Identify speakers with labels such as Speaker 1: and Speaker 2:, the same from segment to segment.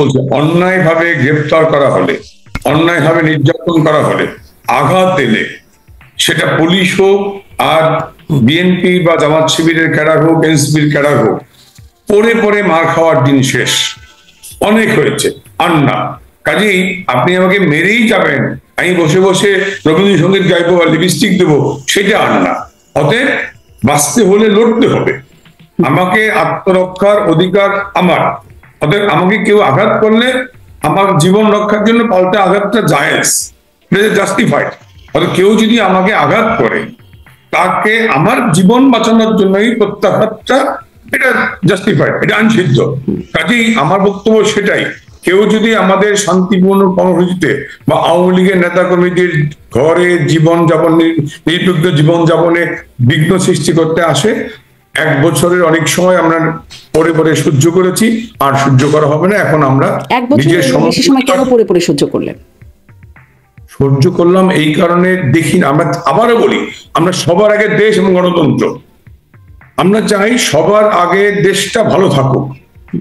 Speaker 1: বলছে অন্যায়ভাবে গ্রেপ্তার করা হলে, অন্যায়ভাবে নির্যাতন করা হলে, আঘাত এলে, সেটা পুলিশ হোক আর বিএনপি বা জামাত শিবিরের ক্যাডার হোক, এনসিপির ক্যাডার হোক, পরে পরে মার খাওয়ার দিন শেষ, অনেক হয়েছে, আর না। কাজেই আপনি আমাকে মেরেই যাবেন, আমি বসে বসে রবীন্দ্রসঙ্গীত গাইবো বা লিপস্টিক দেবো, সেটা আর না। অতএব বাঁচতে হলে লড়তে হবে, আমাকে আত্মরক্ষার অধিকার আমার। অতএব আমাকে কেউ আঘাত করলে আমার জীবন রক্ষার জন্য পাল্টা আঘাতটা জায়েজ, জাস্টিফাইড। অর্থাৎ কেউ যদি আমাকে আঘাত করে, তাকে আমার জীবন বাঁচানোর জন্য এই প্রত্যাঘাতটা, এটা জাস্টিফাইড, এটা আইনসিদ্ধ। কাজেই আমার বক্তব্য সেটাই, কেউ যদি আমাদের শান্তিপূর্ণ কর্মসূচিতে বা আওয়ামী লীগের নেতা কর্মীদের ঘরে জীবনযাপন, নির্বিঘ্ন জীবনযাপনে বিঘ্ন সৃষ্টি করতে আসে, 1 বছরের অনেক সময় আমরা পরে পরে সহ্য করেছি, আর সহ্য করা হবে না। এখন আমরা
Speaker 2: নিজের সময় কেন পরে পরে সহ্য করলেন?
Speaker 1: সহ্য করলাম এই কারণে, দেখি না, আমরা আবারও বলি, আমরা সবার আগে দেশ এবং গণতন্ত্র, আমরা চাই সবার আগে দেশটা ভালো থাকুক।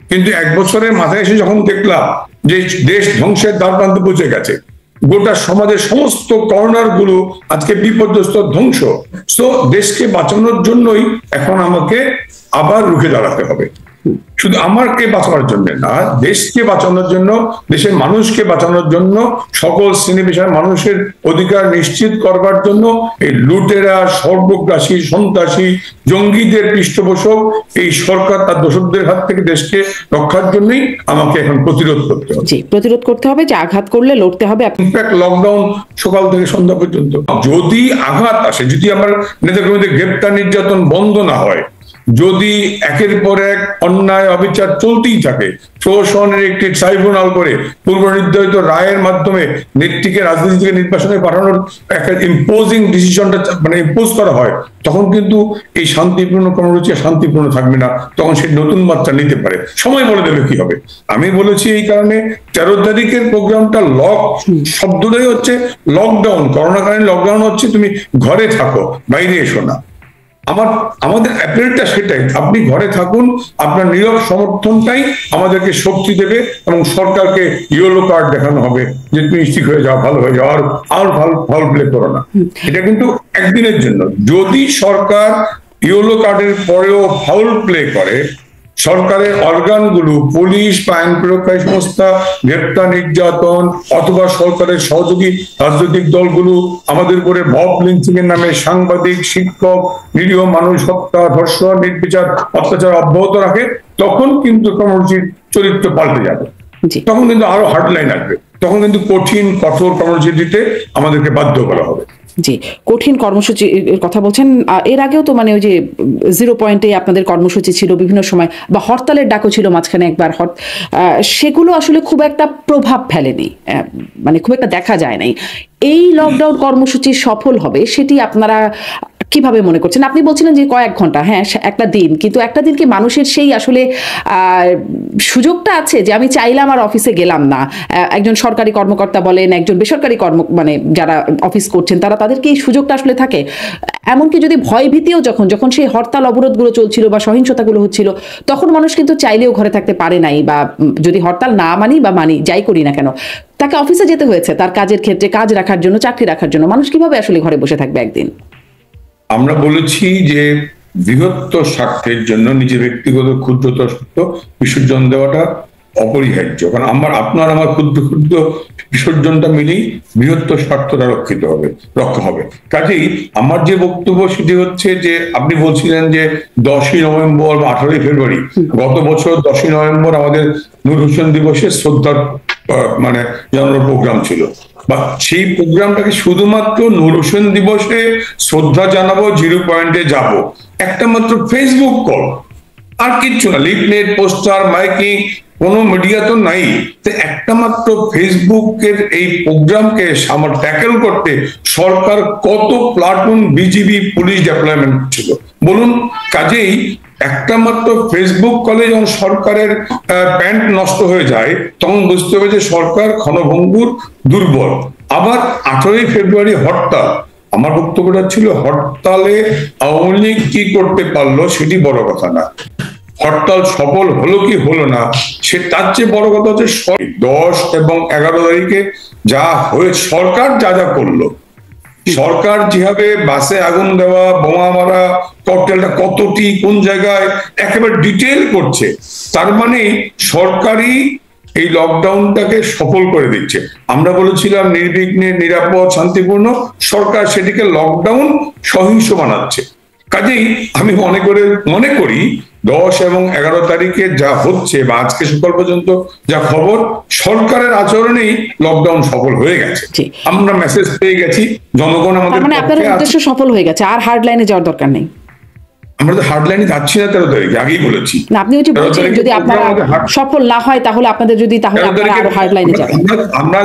Speaker 1: কিন্তু 1 বছরের মাথায় এসে যখন দেখলাম যে দেশ ধ্বংসের দ্বারপ্রান্তে পৌঁছে গেছে, গোটা সমাজের সমস্ত কর্নার গুলো আজকে বিপর্যস্ত, ধ্বংস, তো দেশকে বাঁচানোর জন্যই এখন আমাকে আবার রুখে দাঁড়াতে হবে। শুধু আমাকে বাঁচানোর জন্য না, দেশকে বাঁচানোর জন্য, দেশের মানুষকে বাঁচানোর জন্য, সকল শ্রেণী পেশার মানুষের অধিকার নিশ্চিত করবার জন্য এই লুটেরা, সর্বগ্রাসী, সন্ত্রাসী, জঙ্গিদের পৃষ্ঠপোষক এই সরকার তার দোষকদের হাত থেকে দেশকে রক্ষার জন্যই আমাকে এখন প্রতিরোধ করতে হবে।
Speaker 2: প্রতিরোধ করতে হবে, যে আঘাত করলে লড়তে হবে।
Speaker 1: ইনফ্যাক্ট লকডাউন সকাল থেকে সন্ধ্যা পর্যন্ত, যদি আঘাত আসে, যদি আমার নেতাকর্মীদের গ্রেপ্তার নির্যাতন বন্ধ না হয়, যদি একের পর এক অন্যায় অবিচার চলতেই থাকে, প্রশাসনের একটি ট্রাইব্যুনাল করে পূর্ব নির্ধারিত রায়ের মাধ্যমে নেত্রীকে রাজনীতি থেকে নির্বাচনে পাঠানোর একটা ইম্পোজিং ডিসিশনটা মানে ইম্পোজ করা হয়, তখন কিন্তু এই শান্তিপূর্ণ কর্মসূচি শান্তিপূর্ণ থাকবে না, তখন সে নতুন মাত্রা নিতে পারে। সময় বলে দেবে কি হবে। আমি বলেছি এই কারণে 13 তারিখের প্রোগ্রামটা শব্দটাই হচ্ছে লকডাউন, করোনাকালীন লকডাউন হচ্ছে তুমি ঘরে থাকো, বাইরে এসো না। আমাদের অ্যাপিলটা সেটাই, আপনি ঘরে থাকুন, আপনার নীরব সমর্থনটাই আমাদেরকে শক্তি দেবে, এবং সরকারকে ইয়েলো কার্ড দেখানো হবে যে তুমি ঠিক হয়ে যাও, ভালো হয়ে যাও, আর ফাউল প্লে করো না। এটা কিন্তু একদিনের জন্য। যদি সরকার ইয়েলো কার্ডের পরেও ফাউল প্লে করে, সরকারের অর্গানগুলো, পুলিশ বা আইন প্রয়োগকারী সংস্থা, গ্রেপ্তার নির্যাতন, অথবা সরকারের সহযোগী রাজনৈতিক দলগুলো আমাদের উপরে মব লিঞ্চিং এর নামে সাংবাদিক, শিক্ষক, নিরীহ মানুষ হত্যা, ধর্ষণ, নির্বিচার অত্যাচার অব্যাহত রাখে, তখন কিন্তু কর্মসূচির চরিত্র পাল্টে যাবে। তখন কিন্তু আরো হার্ডলাইন আসবে, তখন কিন্তু কঠিন কঠোর কর্মসূচি দিতে আমাদেরকে বাধ্য করা হবে।
Speaker 2: জি, কঠিন কর্মসূচির কথা বলছেন। এর আগেও তো মানে ওই যে 0 পয়েন্টে আপনাদের কর্মসূচি ছিল বিভিন্ন সময়, বা হরতালের ডাকও ছিল মাঝখানে একবার, সেগুলো আসলে খুব একটা প্রভাব ফেলেনি, মানে খুব একটা দেখা যায় নাই। এই লকডাউন কর্মসূচি সফল হবে সেটি আপনারা কিভাবে মনে করছেন? আপনি বলছিলেন যে কয়েক ঘন্টা, হ্যাঁ একটা দিন, কিন্তু একটা দিন কি মানুষের সেই আসলে সুযোগটা আছে যে আমি চাইলাম আর অফিসে গেলাম না? একজন সরকারি কর্মকর্তা বলেন, একজন বেসরকারি মানে যারা অফিস করছেন, তাদেরকে এই সুযোগটা আসলে থাকে? এমনকি যদি ভয় ভীতিও যখন সেই হরতাল অবরোধগুলো চলছিল বা সহিংসতাগুলো হচ্ছিল, তখন মানুষ কিন্তু চাইলেও ঘরে থাকতে পারে নাই, বা যদি হরতাল না মানি বা মানি যাই করি না কেন, তাকে অফিসে যেতে হয়েছে তার কাজের ক্ষেত্রে, কাজ রাখার জন্য, চাকরি রাখার জন্য। মানুষ কিভাবে আসলে ঘরে বসে থাকবে একদিন?
Speaker 1: আমরা বলেছি যে বৃহত্তর স্বার্থের জন্য নিজের ব্যক্তিগত ক্ষুদ্রতর স্বার্থ বিসর্জন দেওয়াটা অপরিহার্য, কারণ আপনার আমার ক্ষুদ্র ক্ষুদ্র বিসর্জনটা মিলেই বৃহত্তর স্বার্থটা রক্ষা হবে। কাজেই আমার যে বক্তব্য সেটি হচ্ছে যে, আপনি বলছিলেন যে 10ই নভেম্বর বা 18ই ফেব্রুয়ারি, গত বছর 10ই নভেম্বর আমাদের নূর হোসেন দিবসে শ্রদ্ধার মানে জানানোর প্রোগ্রাম ছিল, বা সেই প্রোগ্রামটাকে শুধুমাত্র নূর হোসেন দিবসে শ্রদ্ধা জানাবো, 0 পয়েন্টে যাব, একটা মাত্র ফেসবুক কল, আর কিচ্ছু না, লিফলেট, পোস্টার, মাইকিং, কোনো মিডিয়া তো নাই। একটা মাত্র ফেসবুকের এই প্রোগ্রামকে ট্যাকেল করতে সরকার কত প্লাটুন বিজিবি পুলিশ ডিপ্লয়মেন্ট ছিল বলুন। কাজেই একটা মাত্র ফেসবুক কলে যখন সরকারের প্যান্ট নষ্ট হয়ে যায়, তখন বুঝতে হবে যে সরকার ক্ষণভঙ্গুর, দুর্বল। আবার 18ই ফেব্রুয়ারি হরতাল, আমার বক্তব্যটা ছিল হরতালে আওয়ামী লীগ কি করতে পারলো সেটি বড় কথা না, হরতাল সফল হলো কি হলো না, সে তার চেয়ে বড় কথা হচ্ছে 10 এবং 11 তারিখে যা হয়ে সরকার যা যা করলো, সরকার যেভাবে বাসে আগুন দেওয়া, বোমা মারা, ককটেলটা কতটি কোন জায়গায় একেবারে ডিটেল করছে, তার মানে সরকারই এই লকডাউনটাকে সফল করে দিচ্ছে। আমরা বলেছিলাম নির্বিঘ্নে, নিরাপদ, শান্তিপূর্ণ, সরকার সেটিকে লকডাউন সহিংস বানাচ্ছে। কাজেই আমি মনে করি 10 এবং 11 তারিখে যা হচ্ছে বা আজকে সকাল পর্যন্ত যা খবর, সরকারের আচরণেই লকডাউন সফল হয়ে গেছে। আমরা মেসেজ পেয়ে গেছি, জনগণ আমাদের
Speaker 2: মানে আপনার উদ্দেশ্য সফল হয়ে গেছে, আর হার্ড লাইনে যাওয়ার দরকার নেই।
Speaker 1: আমরা তো হার্ড লাইনে যাচ্ছি না 13 তারিখে, আগেই বলেছি।
Speaker 2: না, আপনি ওই যে বলছেন যদি আপনারা সফল না হয় তাহলে আপনাদের তাহলে আপনারা আরো হার্ড লাইনে যাবেন।
Speaker 1: আমরা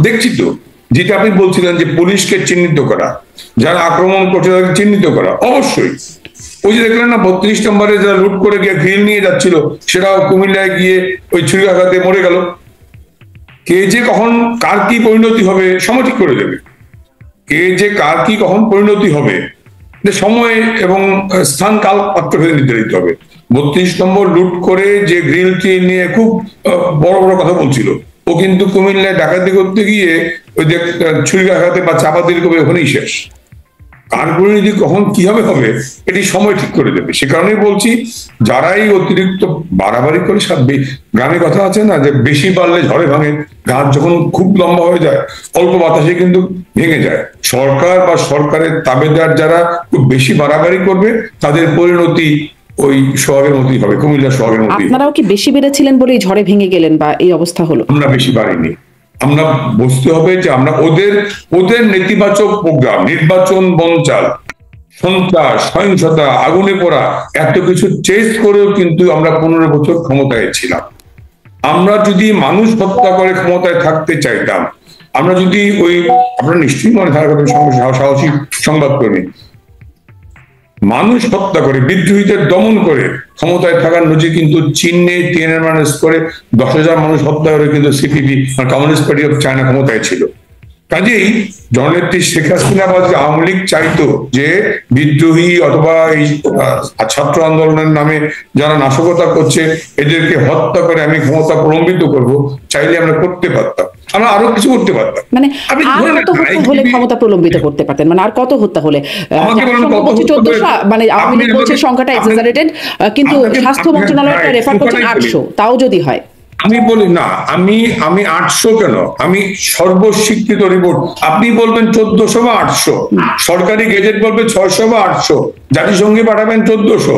Speaker 1: দেখছি তো, যেটা আপনি বলছিলেন যে পুলিশকে চিহ্নিত করা, যারা আক্রমণ করছে তাদেরকে চিহ্নিত করা, অবশ্যই। ওই যে দেখলেন না 32 নম্বরে যারা লুট করে গিয়ে গ্রিল নিয়ে যাচ্ছিল, সেটাও কুমিল্লায় গিয়ে ওই ছুরিকাঘাতে মরে গেল। কে যে কখন কার কি পরিণতি হবে সময় ঠিক করে দেবে, কে যে কার কি কখন পরিণতি হবে সময় এবং স্থান কাল পাত্র ভেদে নির্ধারিত হবে। 32 নম্বর লুট করে যে গ্রিলটি নিয়ে খুব বড় বড় কথা বলছিল, ও কিন্তু কুমিল্লায় ডাকাতি করতে গিয়ে ওই যে ছুরিকাঘাতে বা চাপাতির কবে ওখানেই শেষ। কার পরিণতি কখন কিভাবে হবে এটি সময় ঠিক করে দেবে। সে কারণেই বলছি, যারাই অতিরিক্ত বাড়াবাড়ি করে, গ্রামে কথা আছে না যে বেশি বাড়লে ঝড়ে ভাঙে, গাছ যখন খুব লম্বা হয়ে যায় অল্প বাতাসে কিন্তু ভেঙে যায়। সরকার বা সরকারের তাবেদার যারা খুব বেশি বাড়াবাড়ি করবে তাদের পরিণতি ওই সোহাগের মতোই হবে, কুমিল্লা সোহাগের মতোই।
Speaker 2: আপনারাও কি বেশি বেড়েছিলেন বলেই ঝড়ে ভেঙে গেলেন বা এই অবস্থা হলো?
Speaker 1: আমরা বেশি বাড়িনি। আমরা বুঝতে হবে যে আমরা ওদের নেতিবাচক প্রোগ্রাম, নির্বাচন বঞ্চাল, সন্ত্রাস, সহিংসতা, আগুনে পোড়া, এত কিছু চেস করেও কিন্তু আমরা 15 বছর ক্ষমতায় ছিলাম। আমরা যদি মানুষ হত্যা করে ক্ষমতায় থাকতে চাইতাম, আমরা যদি আপনারা নিশ্চয়ই মনে থাকার সাহসী সংবাদকর্মী, মানুষ হত্যা করে, বিদ্রোহীদের দমন করে ক্ষমতায় থাকার নজির কিন্তু চীনে টিয়ানানমেন করে 10,000 মানুষ হত্যা করে কিন্তু CPP communist party of China ক্ষমতায় ছিল। কাজেই জননেত্রী শেখ হাসিনা বা আওয়ামী লীগ চাইতো যে বিদ্রোহী অথবা এই ছাত্র আন্দোলনের নামে যারা নাশকতা করছে এদেরকে হত্যা করে আমি ক্ষমতা প্রলম্বিত করব, চাইলে আমরা করতে পারতাম, আমরা আরো কিছু করতে পারতাম।
Speaker 2: মানে আর কত হত্যা হলে ক্ষমতা প্রলম্বিত করতে পারতেন? মানে আর কত হত্যা হলে? মানে আওয়ামী লীগ বলছে সংখ্যাটা এক্সাজারেটেড, কিন্তু স্বাস্থ্য মন্ত্রণালয়টা রেফার করছেন 800, তাও যদি হয়।
Speaker 1: আমি বলি না, আমি 800 কেন, আমি সর্বস্বীকৃত রিপোর্ট, আপনি বলবেন 1400 বা 800, সরকারি গেজেট বলবে 600 বা 800, জাতিসংঘে পাঠাবেন 1400,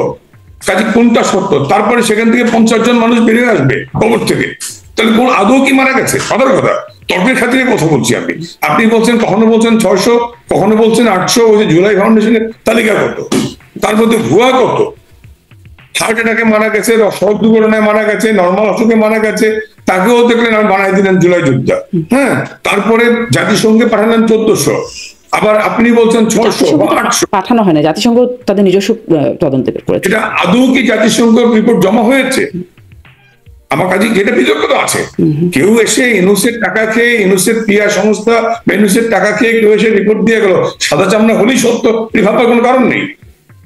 Speaker 1: কাজে কোনটা সত্য? তারপরে সেখান থেকে 50 জন মানুষ বেরিয়ে আসবে কবর থেকে, তাহলে কোন আদৌ কি মারা গেছে? কথার কথা, তর্কের খাতিরে কথা বলছি। আপনি বলছেন, কখনো বলছেন 600, কখনো বলছেন 800, ওই যে জুলাই ফাউন্ডেশনের তালিকা কত, তার মধ্যে ভুয়া কত, হার্ট অ্যাটাকে মারা গেছে, সড়ক দুর্ঘটনায় মারা গেছে, নর্মাল অসুখে মারা গেছে, তাকেও দেখলেন আর বানাই দিলেন জুলাই যোদ্ধা। হ্যাঁ, তারপরে জাতিসংঘে পাঠালেন 1400, আবার আপনি বলছেন 600 বা 800।
Speaker 2: পাঠানো হয় না, জাতিসংঘ তাদের নিজস্ব তদন্ত করেছে।
Speaker 1: এটা আদৌ কি জাতিসংঘ রিপোর্ট জমা হয়েছে? আমার কাছে যেটা বিতর্ক আছে, কেউ এসে ইউনুসের টাকা খেয়ে, ইউনুসের পিয়া সংস্থা বা ইউনুসের টাকা খেয়ে কেউ এসে রিপোর্ট দিয়ে গেল, সাদা চামড়া হলেই সত্য, এই ভাববার কোনো কারণ নেই।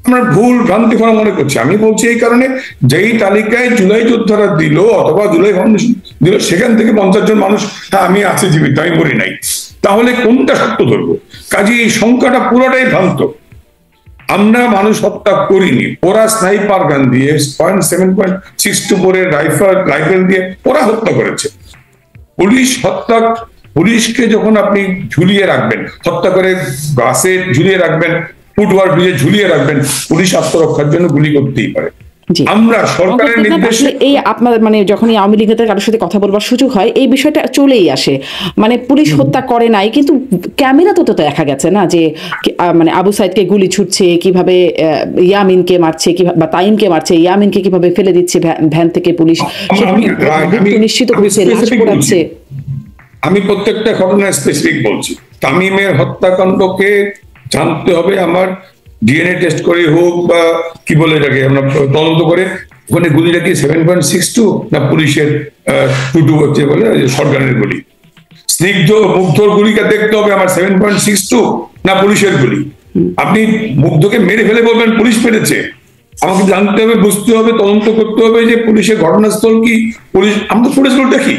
Speaker 1: আমরা ভুল ভ্রান্তি করা মনে করছি। আমি বলছি এই কারণে, যেই তালিকায় জুলাই যোদ্ধারা দিল অথবা জুলাই ফাউন্ডেশন দিল, সেখান থেকে 50 জন মানুষ, হ্যাঁ আমি আছি জীবিত, আমি মরি নাই, তাহলে কোনটা সত্য ধরবো? কাজে এই সংখ্যাটা পুরোটাই ভ্রান্ত। আমরা মানুষ হত্যা করিনি, ওরা স্নাইপার গান দিয়ে 7.62 করে রাইফেল দিয়ে ওরা হত্যা করেছে। পুলিশকে যখন আপনি ঝুলিয়ে রাখবেন, হত্যা করে গাছে ঝুলিয়ে রাখবেন, ফুটওভার ব্রিজে ঝুলিয়ে রাখবেন, পুলিশ আত্মরক্ষার জন্য গুলি করতেই পারে। আমরা সরকারের নির্দেশে
Speaker 2: এই আপনার মানে যখনই আওয়ামী লীগের কারোর সাথে কথা বলবার সুযোগ হয় এই বিষয়টা চলেই আসে। মানে পুলিশ হত্যা করে নাই, কিন্তু ক্যামেরা তো দেখা গেছে না যে মানে আবু সাইদকে গুলি ছুটছে, কিভাবে ইয়ামিনকে মারছে, বা তাইমকে মারছে, ইয়ামিনকে কিভাবে ফেলে দিচ্ছে ভ্যান থেকে পুলিশ, নিশ্চিত করছে, লাশ পোড়াচ্ছে।
Speaker 1: আমি প্রত্যেকটা ঘটনা স্পেসিফিক বলছি। তামিমের হত্যাকাণ্ডকে জানতে হবে আমার, ডিএনএ টেস্ট করে হোক বা কি বলে এটাকে আমরা তদন্ত করে, ওখানে গুলিটা কি 7.62 না পুলিশের 22 হচ্ছে বলে সরকারের গুলি? স্নিগ্ধ মুগ্ধর গুলিটা দেখতে হবে আমার 7.62 না পুলিশের গুলি। আপনি মুগ্ধকে মেরে ফেলে বলবেন পুলিশ মেরেছে, আমাকে জানতে হবে, বুঝতে হবে, তদন্ত করতে হবে যে পুলিশের ঘটনাস্থল কি, পুলিশ, আমরা তো ফুটেজগুলো দেখি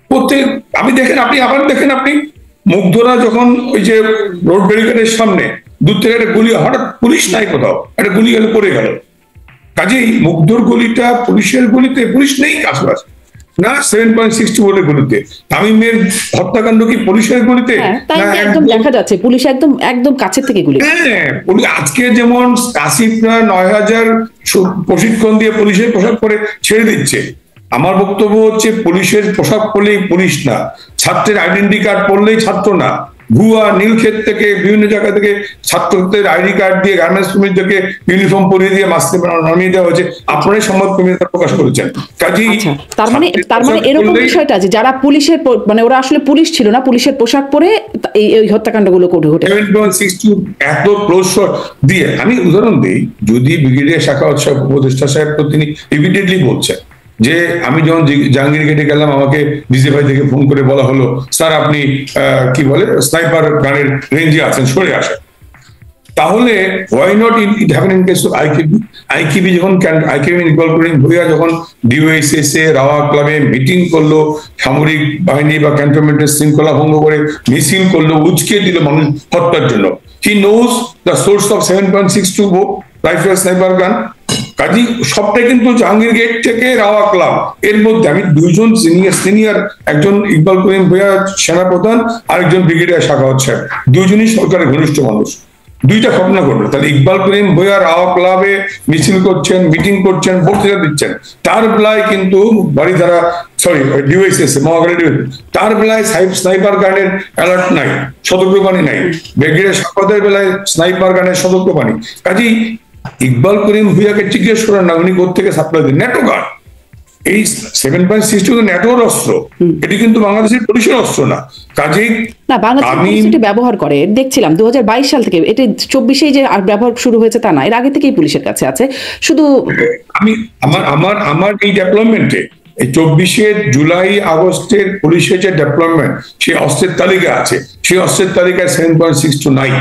Speaker 1: প্রত্যেক, আমি দেখেন আপনি আবার দেখেন আপনি মুগ্ধরা যখন ওই যে রোড ব্যারিকেডের সামনে দূর থেকে একটা গুলি, হঠাৎ পুলিশ নাই কোথাও, একটা গুলি গেলে পড়ে গেল। কাজেই মুগ্ধর গুলিটা পুলিশের গুলিতে, পুলিশ নেই কাছাকাছি না 7.62 বলে গুলিতে, তামিমের হত্যাকাণ্ড কি পুলিশের গুলিতে
Speaker 2: তাই
Speaker 1: না
Speaker 2: একদম দেখা যাচ্ছে পুলিশ একদম একদম কাছের থেকে গুলি।
Speaker 1: হ্যাঁ, আজকে যেমন আসিফরা 9,000 প্রশিক্ষণ দিয়ে পুলিশের পোশাক পরে ছেড়ে দিচ্ছে, আমার বক্তব্য হচ্ছে পুলিশের পোশাক পরলেই পুলিশ না, ছাত্রের আইডেন্টি কার্ড পরলেই ছাত্র না। ভুয়া নীলক্ষেত থেকে বিভিন্ন জায়গা থেকে ছাত্রদের আইডি কার্ড দিয়ে গার্মেন্টস শ্রমিকদেরকে ইউনিফর্ম পরিয়ে দিয়ে মাস্কে নামিয়ে দেওয়া হয়েছে, আপনারাই সংবাদকর্মীরা প্রকাশ করেছেন। কাজেই
Speaker 2: তার মানে এরকম বিষয়টা যে যারা পুলিশের মানে ওরা আসলে পুলিশ ছিল না, পুলিশের পোশাক পরে এই হত্যাকাণ্ডগুলো ঘটে।
Speaker 1: 7.62 এত ক্লোজ শট দিয়ে, আমি উদাহরণ দিই, যদি ব্রিগেডিয়ার শাখাওয়াত সাহেব, উপদেষ্টা সাহেব তো তিনি ইমিডিয়েটলি বলছেন যে আমি যখন জাহাঙ্গীর গেটে গেলাম আমাকে ডিজিএফআই থেকে ফোন করে বলা হলো স্যার আপনি কি বলে স্নাইপার গানের রেঞ্জে আছেন, সরে আসেন। তাহলে why not it happen in case of আইকিবি? আইকিবি যখন ইকবাল করিম ভূঁইয়া যখন ডিওএসএসএ রাওয়া ক্লাবে মিটিং করলো, সামরিক বাহিনী বা ক্যান্টনমেন্টের শৃঙ্খলা ভঙ্গ করে মিছিল করলো, উচকে দিল মানুষ হত্যার জন্য, he knows the source of 7.62 rifle sniper গান। কাজী সবটাই কিন্তু জাহাঙ্গীর গেট থেকে রাওয়া ক্লাব, এর মধ্যে আমি দুইজন সিনিয়র, একজন ইকবাল করিম ভূঁইয়া সেনাপ্রধান, আরেকজন ব্রিগেডিয়ার শাখাওয়াত সাহেব, দুইজনই সরকারের ঘনিষ্ঠ মানুষ। দুইটা ঘটনা ঘটলো, তাহলে ইকবাল করিম ভূঁইয়া রাওয়া ক্লাবে মিছিল করছেন, মিটিং করছেন, বক্তৃতা দিচ্ছেন, তার বেলায় কিন্তু বাড়িধারা ডিওএসএস মহাখালী তার বেলায় স্নাইপার গানের অ্যালার্ট নাই, সতর্কবাণী নাই, ব্রিগেডিয়ার শাখাওয়াতের বেলায় স্নাইপার গানের সতর্কবাণী। কাজেই ইকবাল করিম ভূঁইয়াকে জিজ্ঞেস করেন না উনি কোথা থেকে সাপ্লাই দেন, ন্যাটো গান। এই 7.62 ন্যাটোর অস্ত্র, এটি কিন্তু বাংলাদেশের পুলিশের অস্ত্র না। কাজেই
Speaker 2: না, বাংলাদেশ এটা ব্যবহার করে দেখছিলাম 2022 সাল থেকে, এটা 24-এই যে আর ব্যবহার শুরু হয়েছে তা না, এর আগে থেকেই পুলিশের কাছে আছে। শুধু
Speaker 1: আমি আমার এই ডেভেলপমেন্টে এই 24শে জুলাই আগস্টের পুলিশের যে ডেভেলপমেন্ট, সেই অস্ত্রের তালিকা আছে, সেই অস্ত্রের তালিকায় 7.62 নাই,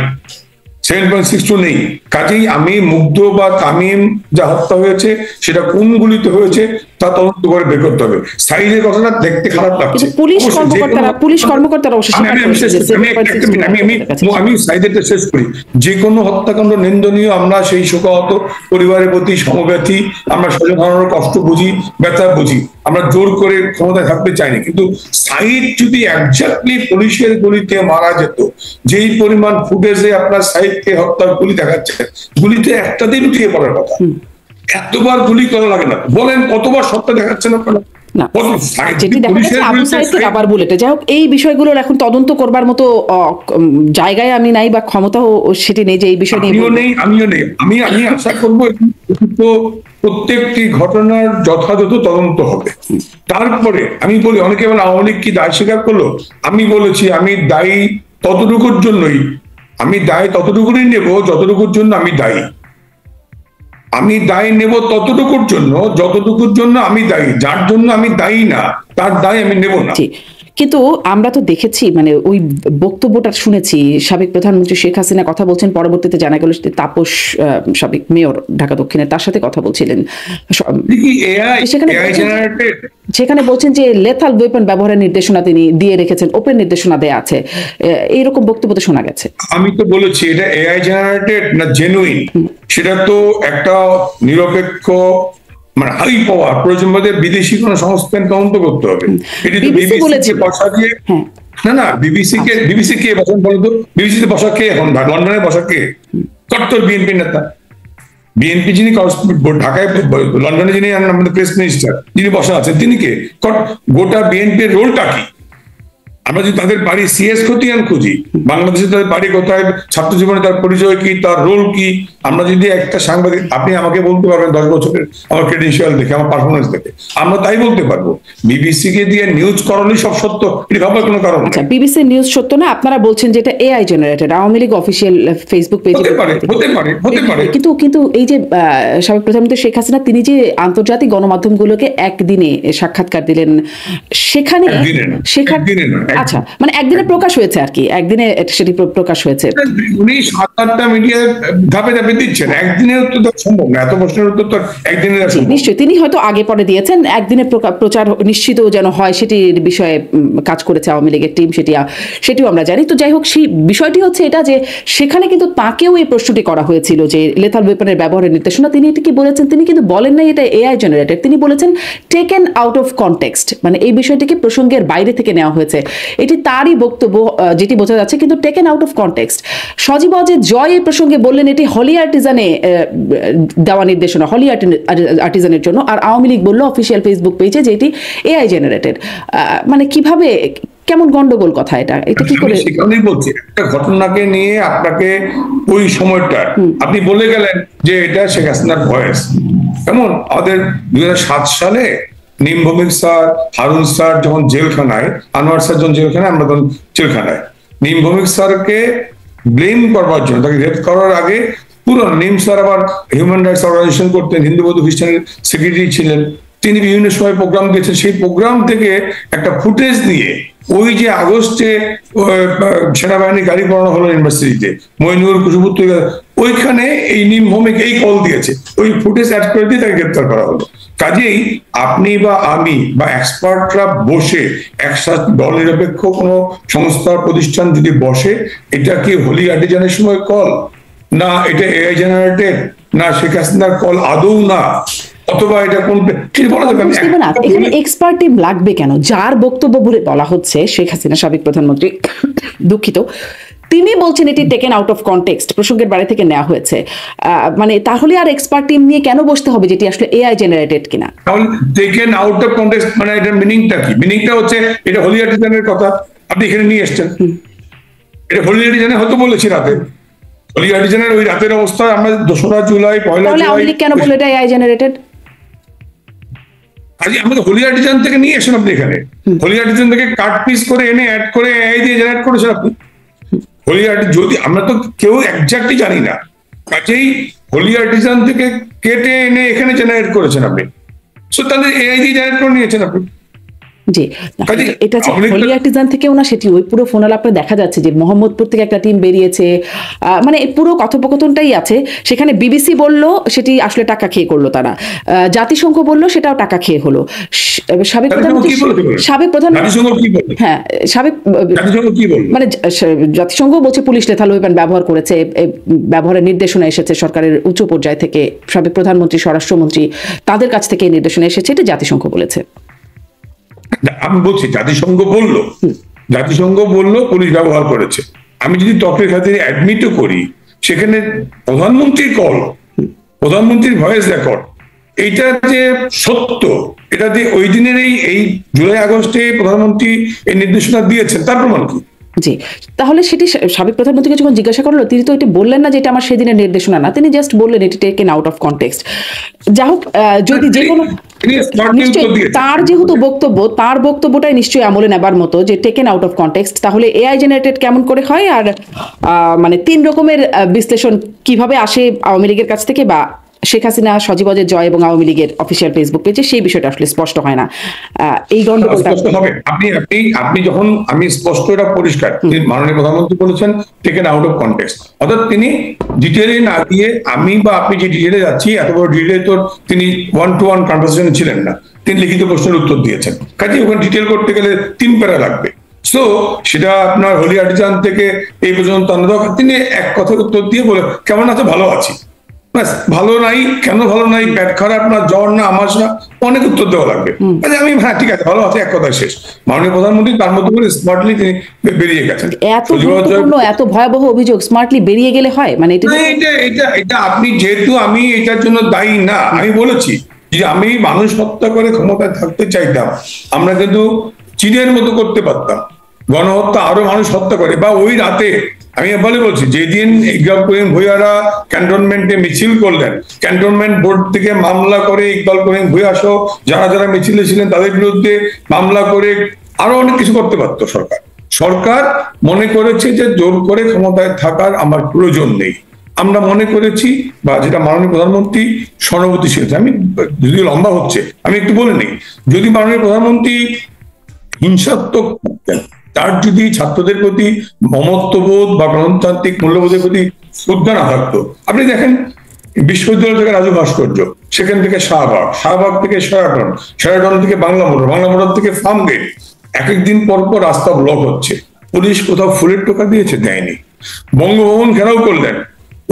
Speaker 1: 7.62 নেই। কাজেই আমি মুগ্ধ বা তামিম যা হত্যা হয়েছে সেটা কোন গুলিতে হয়েছে তা তদন্ত করে বের করতে হবে। সাইজের কথাটা দেখতে খারাপ লাগছে,
Speaker 2: পুলিশ কর্মকর্তারা
Speaker 1: আমি সাইজেরটা শেষ করি। যে কোনো হত্যাকাণ্ড নিন্দনীয়, আমরা সেই শোকাহত পরিবারের প্রতি সমব্যথী, আমরা স্বজনহারানোর কষ্ট বুঝি, ব্যথা বুঝি, আমরা জোর করে ক্ষমতায় থাকতে চাইনি, কিন্তু সাইদ যদি একজাক্টলি পুলিশের গুলিতে মারা যেত, যেই পরিমাণ ফুটেজে আপনার সাইদকে হত্যার গুলি দেখাচ্ছে, গুলিতে একটাতেই লুটিয়ে পড়ার কথা, এতবার গুলি করা লাগে না, বলেন কতবার সত্য দেখাচ্ছেন আপনারা?
Speaker 2: এই বিষয়গুলোর এখন তদন্ত করবার মতো জায়গায় আমি নাই বা ক্ষমতাও সেটি নেই যে এই বিষয় নিয়ে
Speaker 1: আমিও নেই। আমি আশা করবো প্রত্যেকটি ঘটনার যথাযথ তদন্ত হবে। তারপরে আমি বলি, অনেকে বলে আওয়ামী লীগ কি দায় স্বীকার করলো, আমি বলেছি আমি দায়ী ততটুকুর জন্যই, আমি দায় ততটুকুই নেব যতটুকুর জন্য আমি দায়ী। আমি দায় নেব ততটুকুর জন্য যতটুকুর জন্য আমি দায়ী, যার জন্য আমি দায়ী না তার দায় আমি নেব না।
Speaker 2: কিন্তু আমরা তো দেখেছি, মানে ওই বক্তব্যটা শুনেছি, সাবেক প্রধানমন্ত্রী শেখ হাসিনা কথা বলছেন, পরবর্তীতে জানা গেল তাপস সাবেক মেয়র ঢাকা দক্ষিণের, তার সাথে কথা বলছিলেন, সেখানে বলছেন যে লেথাল ওয়েপন ব্যবহারের নির্দেশনা তিনি দিয়ে রেখেছেন, ওপেন নির্দেশনা দেয়া আছে, এইরকম বক্তব্য তো শোনা গেছে।
Speaker 1: আমি তো বলেছি এটা এআই জেনারেটেড না জেনুইন, সেটা তো একটা নিরপেক্ষ মানে হাই পাওয়ার প্রয়োজন মধ্যে বিদেশি কোন সংস্থান তদন্ত করতে হবে। এটি তো বিবিসি বসা দিয়ে না বিবিসি কে বসেন বলতো, বিবিসিতে বসা কে, এখন লন্ডনে বসা কে? কট্টর বিএনপি নেতা, বিএনপি যিনি ঢাকায় লন্ডনে যিনি আমাদের প্রেস মিনিস্টার যিনি বসা আছেন তিনি কে? গোটা বিএনপির রোলটা কি? আমরা যদি তাদের বাড়ি সিএস খতিয়ান খুঁজি, বাংলাদেশে তাদের বাড়ি কোথায়, ছাত্র জীবনে তার পরিচয় কি, তার রোল কি, আমরা যদি একটা সাংবাদিক, আপনি আমাকে বলতে পারবেন 10 বছরের আমার ক্রেডেনশিয়াল দেখে, আমার পারফরমেন্স দেখে আমরা তাই বলতে পারবো। বিবিসি কে দিয়ে নিউজ করানোই সব সত্য, এটা ভাবার কোনো কারণ নেই।
Speaker 2: বিবিসি নিউজ সত্য না, আপনারা বলছেন যেটা AI generated, Awami League official Facebook পেজে
Speaker 1: হতে পারে।
Speaker 2: কিন্তু এই যে সাবেক প্রধানমন্ত্রী শেখ হাসিনা তিনি যে আন্তর্জাতিক গণমাধ্যমগুলোকে একদিনে সাক্ষাৎকার দিলেন, সেখানে আচ্ছা, মানে একদিনে প্রকাশ হয়েছে আর কি, একদিনে সেটি প্রকাশ হয়েছে।
Speaker 1: উনি 7-8টা মিডিয়া ধাপে ধাপে দিচ্ছেন, একদিনে উত্তর দেওয়া সম্ভব না, এত প্রশ্নের উত্তর তো একদিনে দেওয়া সম্ভব না।
Speaker 2: নিশ্চয়ই তিনি হয়তো আগে পরে দিয়েছেন, একদিনে প্রচার নিশ্চিত যেন হয় সেটির বিষয়ে কাজ করেছে আওয়ামী লীগের টিম, সেটিও আমরা জানি। তো যাই হোক, সেই বিষয়টি হচ্ছে এটা যে সেখানে কিন্তু তাকেও এই প্রশ্নটি করা হয়েছিল যে লেথাল ওয়েপনের ব্যবহারের নির্দেশনা, তিনি এটি কি বলেছেন, তিনি কিন্তু বলেন নাই এটা এআই জেনারেটেড, তিনি বলেছেন টেকেন আউট অফ কনটেক্সট, মানে এই বিষয়টিকে প্রসঙ্গের বাইরে থেকে নেওয়া হয়েছে, এটি তারই বক্তব্য যেটি বোঝা যাচ্ছে, কিন্তু taken out of context. Sajeeb Wazed Joy এই প্রসঙ্গে বললেন এটি হলি আর্টিজানে দেওয়া নির্দেশনা, হলি আর্টিজানের জন্য, আর আওয়ামী লীগ বলল অফিসিয়াল ফেসবুক পেজে যে এটি এআই জেনারেটেড। মানে কিভাবে, কেমন গন্ডগোল কথা এটা, এটা কি করে?
Speaker 1: সেখানেই বলছি, একটা ঘটনাকে নিয়ে আপনাকে ওই সময়টা আপনি বলে গেলেন যে এটা শেখ হাসিনার ভয়েস। কেমন আমাদের 2007 সালে নিমভৌমিক স্যার, হারুন স্যার যখন জেলখানায়, আনোয়ার স্যার যখন জেলখানায়, আমরা তখন জেলখানায়, নিমভৌমিক স্যারকে ব্লেম করবার জন্য, তাকে রেপ করার আগে পুরো নিম স্যার আবার হিউম্যান রাইটস অর্গানাইজেশন করতেন, হিন্দু বৌদ্ধ খ্রিস্টানের সেক্রেটারি ছিলেন, তিনি বিভিন্ন সময় প্রোগ্রাম দিয়েছেন, সেই প্রোগ্রাম থেকে একটা ফুটেজ নিয়ে ওই যে আগস্টে সেনাবাহিনী গাড়ি পড়ানো হলো ইউনিভার্সিটিতে, মইনুল কুশপুত্র, ওইখানে এই নিমভৌমিক এই কল দিয়েছে, ওই ফুটেজ অ্যাড করে দিয়ে তাকে গ্রেপ্তার করা হলো। কাজেই আপনি বা আমি বা এক্সপার্টরা বসে একসাথে দল নিরপেক্ষ কোনো সংস্থা প্রতিষ্ঠান যদি বসে, এটা কি হোলি আর্টিজানের সময় কল, না এটা এআই জেনারেটেড, না শেখ হাসিনার কল আদৌ না, অথবা এটা কোন বলা যাবে না।
Speaker 2: এখানে এক্সপার্ট টিম লাগবে কেন? যার বক্তব্য বলে বলা হচ্ছে শেখ হাসিনা সাবেক প্রধানমন্ত্রী, দুঃখিত, তিনি বলছেন এটি টেকেন আউট অফ কনটেক্সট, প্রসঙ্গের বাইরে থেকে নেওয়া হয়েছে, মানে তাহলে আর এক্সপার্ট টিম নিয়ে কেন বসতে হবে যেটি আসলে এআই জেনারেটেড কিনা?
Speaker 1: তাহলে টেকেন আউট অফ কনটেক্সট মানে এটার মিনিংটা কি? মিনিংটা হচ্ছে এটা হোলি আর্টিজানের কথা আপনি এখানে নিয়ে এসছেন, এটা হোলি আর্টিজানে হয়তো বলেছি রাতে, হোলি আর্টিজানের ওই রাতের অবস্থা আমরা 2রা জুলাই 1লা জুলাই,
Speaker 2: আওয়ামী লীগ কেন বলে এটা এআই জেনারেটেড?
Speaker 1: আজ আমাদের হোলি আর্টিজান থেকে নিয়ে এসেন আপনি, এখানে হোলি আর্টিজান থেকে কাট পিস করে এনে অ্যাড করে এআই দিয়ে জেনারেট করেছেন আপনি। হোলি আর্টিজান যদি আমরা তো কেউ একজাক্টলি জানি না, কাজেই হোলি আর্টিজান থেকে কেটে এনে এখানে জেনারেট করেছেন আপনি, সো তাহলে এআই দিয়ে জেনারেট করে নিয়েছেন আপনি।
Speaker 2: জি, এটা হোলি আর্টিজান থেকেও না, সেটি ওই পুরো ফোন আলাপে দেখা যাচ্ছে যে মোহাম্মদপুর থেকে একটা টিম বেরিয়েছে, মানে পুরো কথোপকথনটাই আছে সেখানে। বিবিসি বলল সেটি আসলে টাকা খেয়ে করলো তারা, জাতিসংঘ বলল সেটাও টাকা খেয়ে হলো। সাবেক প্রধানমন্ত্রী, হ্যাঁ সাবেক মানে জাতিসংঘ বলছে পুলিশ লেথাল ওয়েপন ব্যবহার করেছে, ব্যবহারের নির্দেশনা এসেছে সরকারের উচ্চ পর্যায় থেকে, সাবেক প্রধানমন্ত্রী, স্বরাষ্ট্রমন্ত্রী তাদের কাছ থেকে এই নির্দেশনা এসেছে, এটা জাতিসংঘ বলেছে।
Speaker 1: আমি বলছি জাতিসংঘ বলল পুলিশ ব্যবহার করেছে। আমি যদি তর্কের খাতিরে অ্যাডমিটও করি, সেখানে প্রধানমন্ত্রীর কল, প্রধানমন্ত্রীর ভয়েস রেকর্ড, এইটা যে সত্য, এটা দিয়ে ওই দিনের এই জুলাই আগস্টে প্রধানমন্ত্রী এই নির্দেশনা দিয়েছেন, তার প্রমাণ কি?
Speaker 2: জি, তাহলে সেটি সাবেক প্রধানমন্ত্রীকে যখন জিজ্ঞাসা করলো, তিনি তো এটি বললেন না যে এটা আমার সেদিনের নির্দেশনা না, তিনি জাস্ট বললেন এটি টেকেন আউট অফ কনটেক্সট। যা হোক, যদি যে কোনো, তার যেহেতু বক্তব্য, তার বক্তব্যটাই নিশ্চয়ই আমলে নেবার মতো যে টেকেন আউট অফ কনটেক্সট, তাহলে এআই জেনারেটেড কেমন করে হয়? আর মানে 3 রকমের বিশ্লেষণ কিভাবে আসে আওয়ামী লীগের কাছ থেকে বা শেখ হাসিনা, সজীব ওয়াজেদ জয় এবং আওয়ামী লীগের অফিসিয়াল ফেসবুক পেজে, সেই বিষয়টা আসলে স্পষ্ট হয় না। এই গন্ডগোলটা
Speaker 1: হবে, আপনি যখন, আমি স্পষ্ট, এটা পরিষ্কার, মাননীয় প্রধানমন্ত্রী বলেছেন টেকেন আউট অফ কনটেক্সট, অর্থাৎ তিনি ডিটেইলে না গিয়ে, আমি বা আপনি যে ডিটেইলে যাচ্ছি, এত বড় ডিটেইলে তো তিনি 1-to-1 কনভারসেশনে ছিলেন না, তিনি লিখিত প্রশ্নের উত্তর দিয়েছেন, কাজে ওখানে ডিটেইল করতে গেলে 3 প্যারা লাগবে। সো সেটা আপনার হোলি আর্টিজান থেকে এই পর্যন্ত তিনি এক কথার উত্তর দিয়ে বলে কেমন আছে, ভালো আছি, ভালো নাই, কেন ভালো নাই, পেট খারাপ না, জ্বর না, আমাশা, অনেক উত্তর দেওয়া লাগবে। আমি হ্যাঁ ঠিক আছে ভালো আছে, এক কথায় শেষ। মাননীয় প্রধানমন্ত্রী তার মতো করে স্মার্টলি তিনি বেরিয়ে গেছেন।
Speaker 2: এত ভয়াবহ অভিযোগ স্মার্টলি বেরিয়ে গেলে হয়? মানে
Speaker 1: এটা আপনি, যেহেতু আমি এটার জন্য দায়ী না, আমি বলেছি যে আমি মানুষ হত্যা করে ক্ষমতায় থাকতে চাইতাম, আমরা কিন্তু চীনের মতো করতে পারতাম, গণহত্যা আরো মানুষ হত্যা করে, বা ওই রাতে আমি বলছি যেদিন ইকবাল করিম ভূঁইয়ারা ক্যান্টনমেন্টে মিছিল করলেন, ক্যান্টনমেন্ট বোর্ড থেকে মামলা করে ইকবাল করিম ভূঁইয়া সহ যারা যারা মিছিলে ছিলেন তাদের বিরুদ্ধে মামলা করে আরো অনেক কিছু করতে পারতো সরকার মনে করেছে যে জোর করে ক্ষমতায় থাকার আমার প্রয়োজন নেই। আমরা মনে করেছি, বা যেটা মাননীয় প্রধানমন্ত্রী সহানুভূতিশীল, আমি যদি লম্বা হচ্ছে আমি একটু বলে নিই, যদি মাননীয় প্রধানমন্ত্রী হিংসাত্মক থাকতেন, তার যদি ছাত্রদের প্রতি মমত্ববোধ বা গণতান্ত্রিক মূল্যবোধের প্রতি শ্রদ্ধা না থাকতো, আপনি দেখেন বিশ্ববিদ্যালয় থেকে রাজু ভাস্কর্য, সেখান থেকে শাহবাগ, শাহবাগ থেকে শেরাটন, শেরাটন থেকে বাংলা মোটর, বাংলা মোটর থেকে ফার্ম গেট, এক একদিন পর পর রাস্তা ব্লক হচ্ছে। পুলিশ কোথাও ফুলের টোকা দিয়েছে? দেয়নি। বঙ্গভবন ঘেরাও করলেন,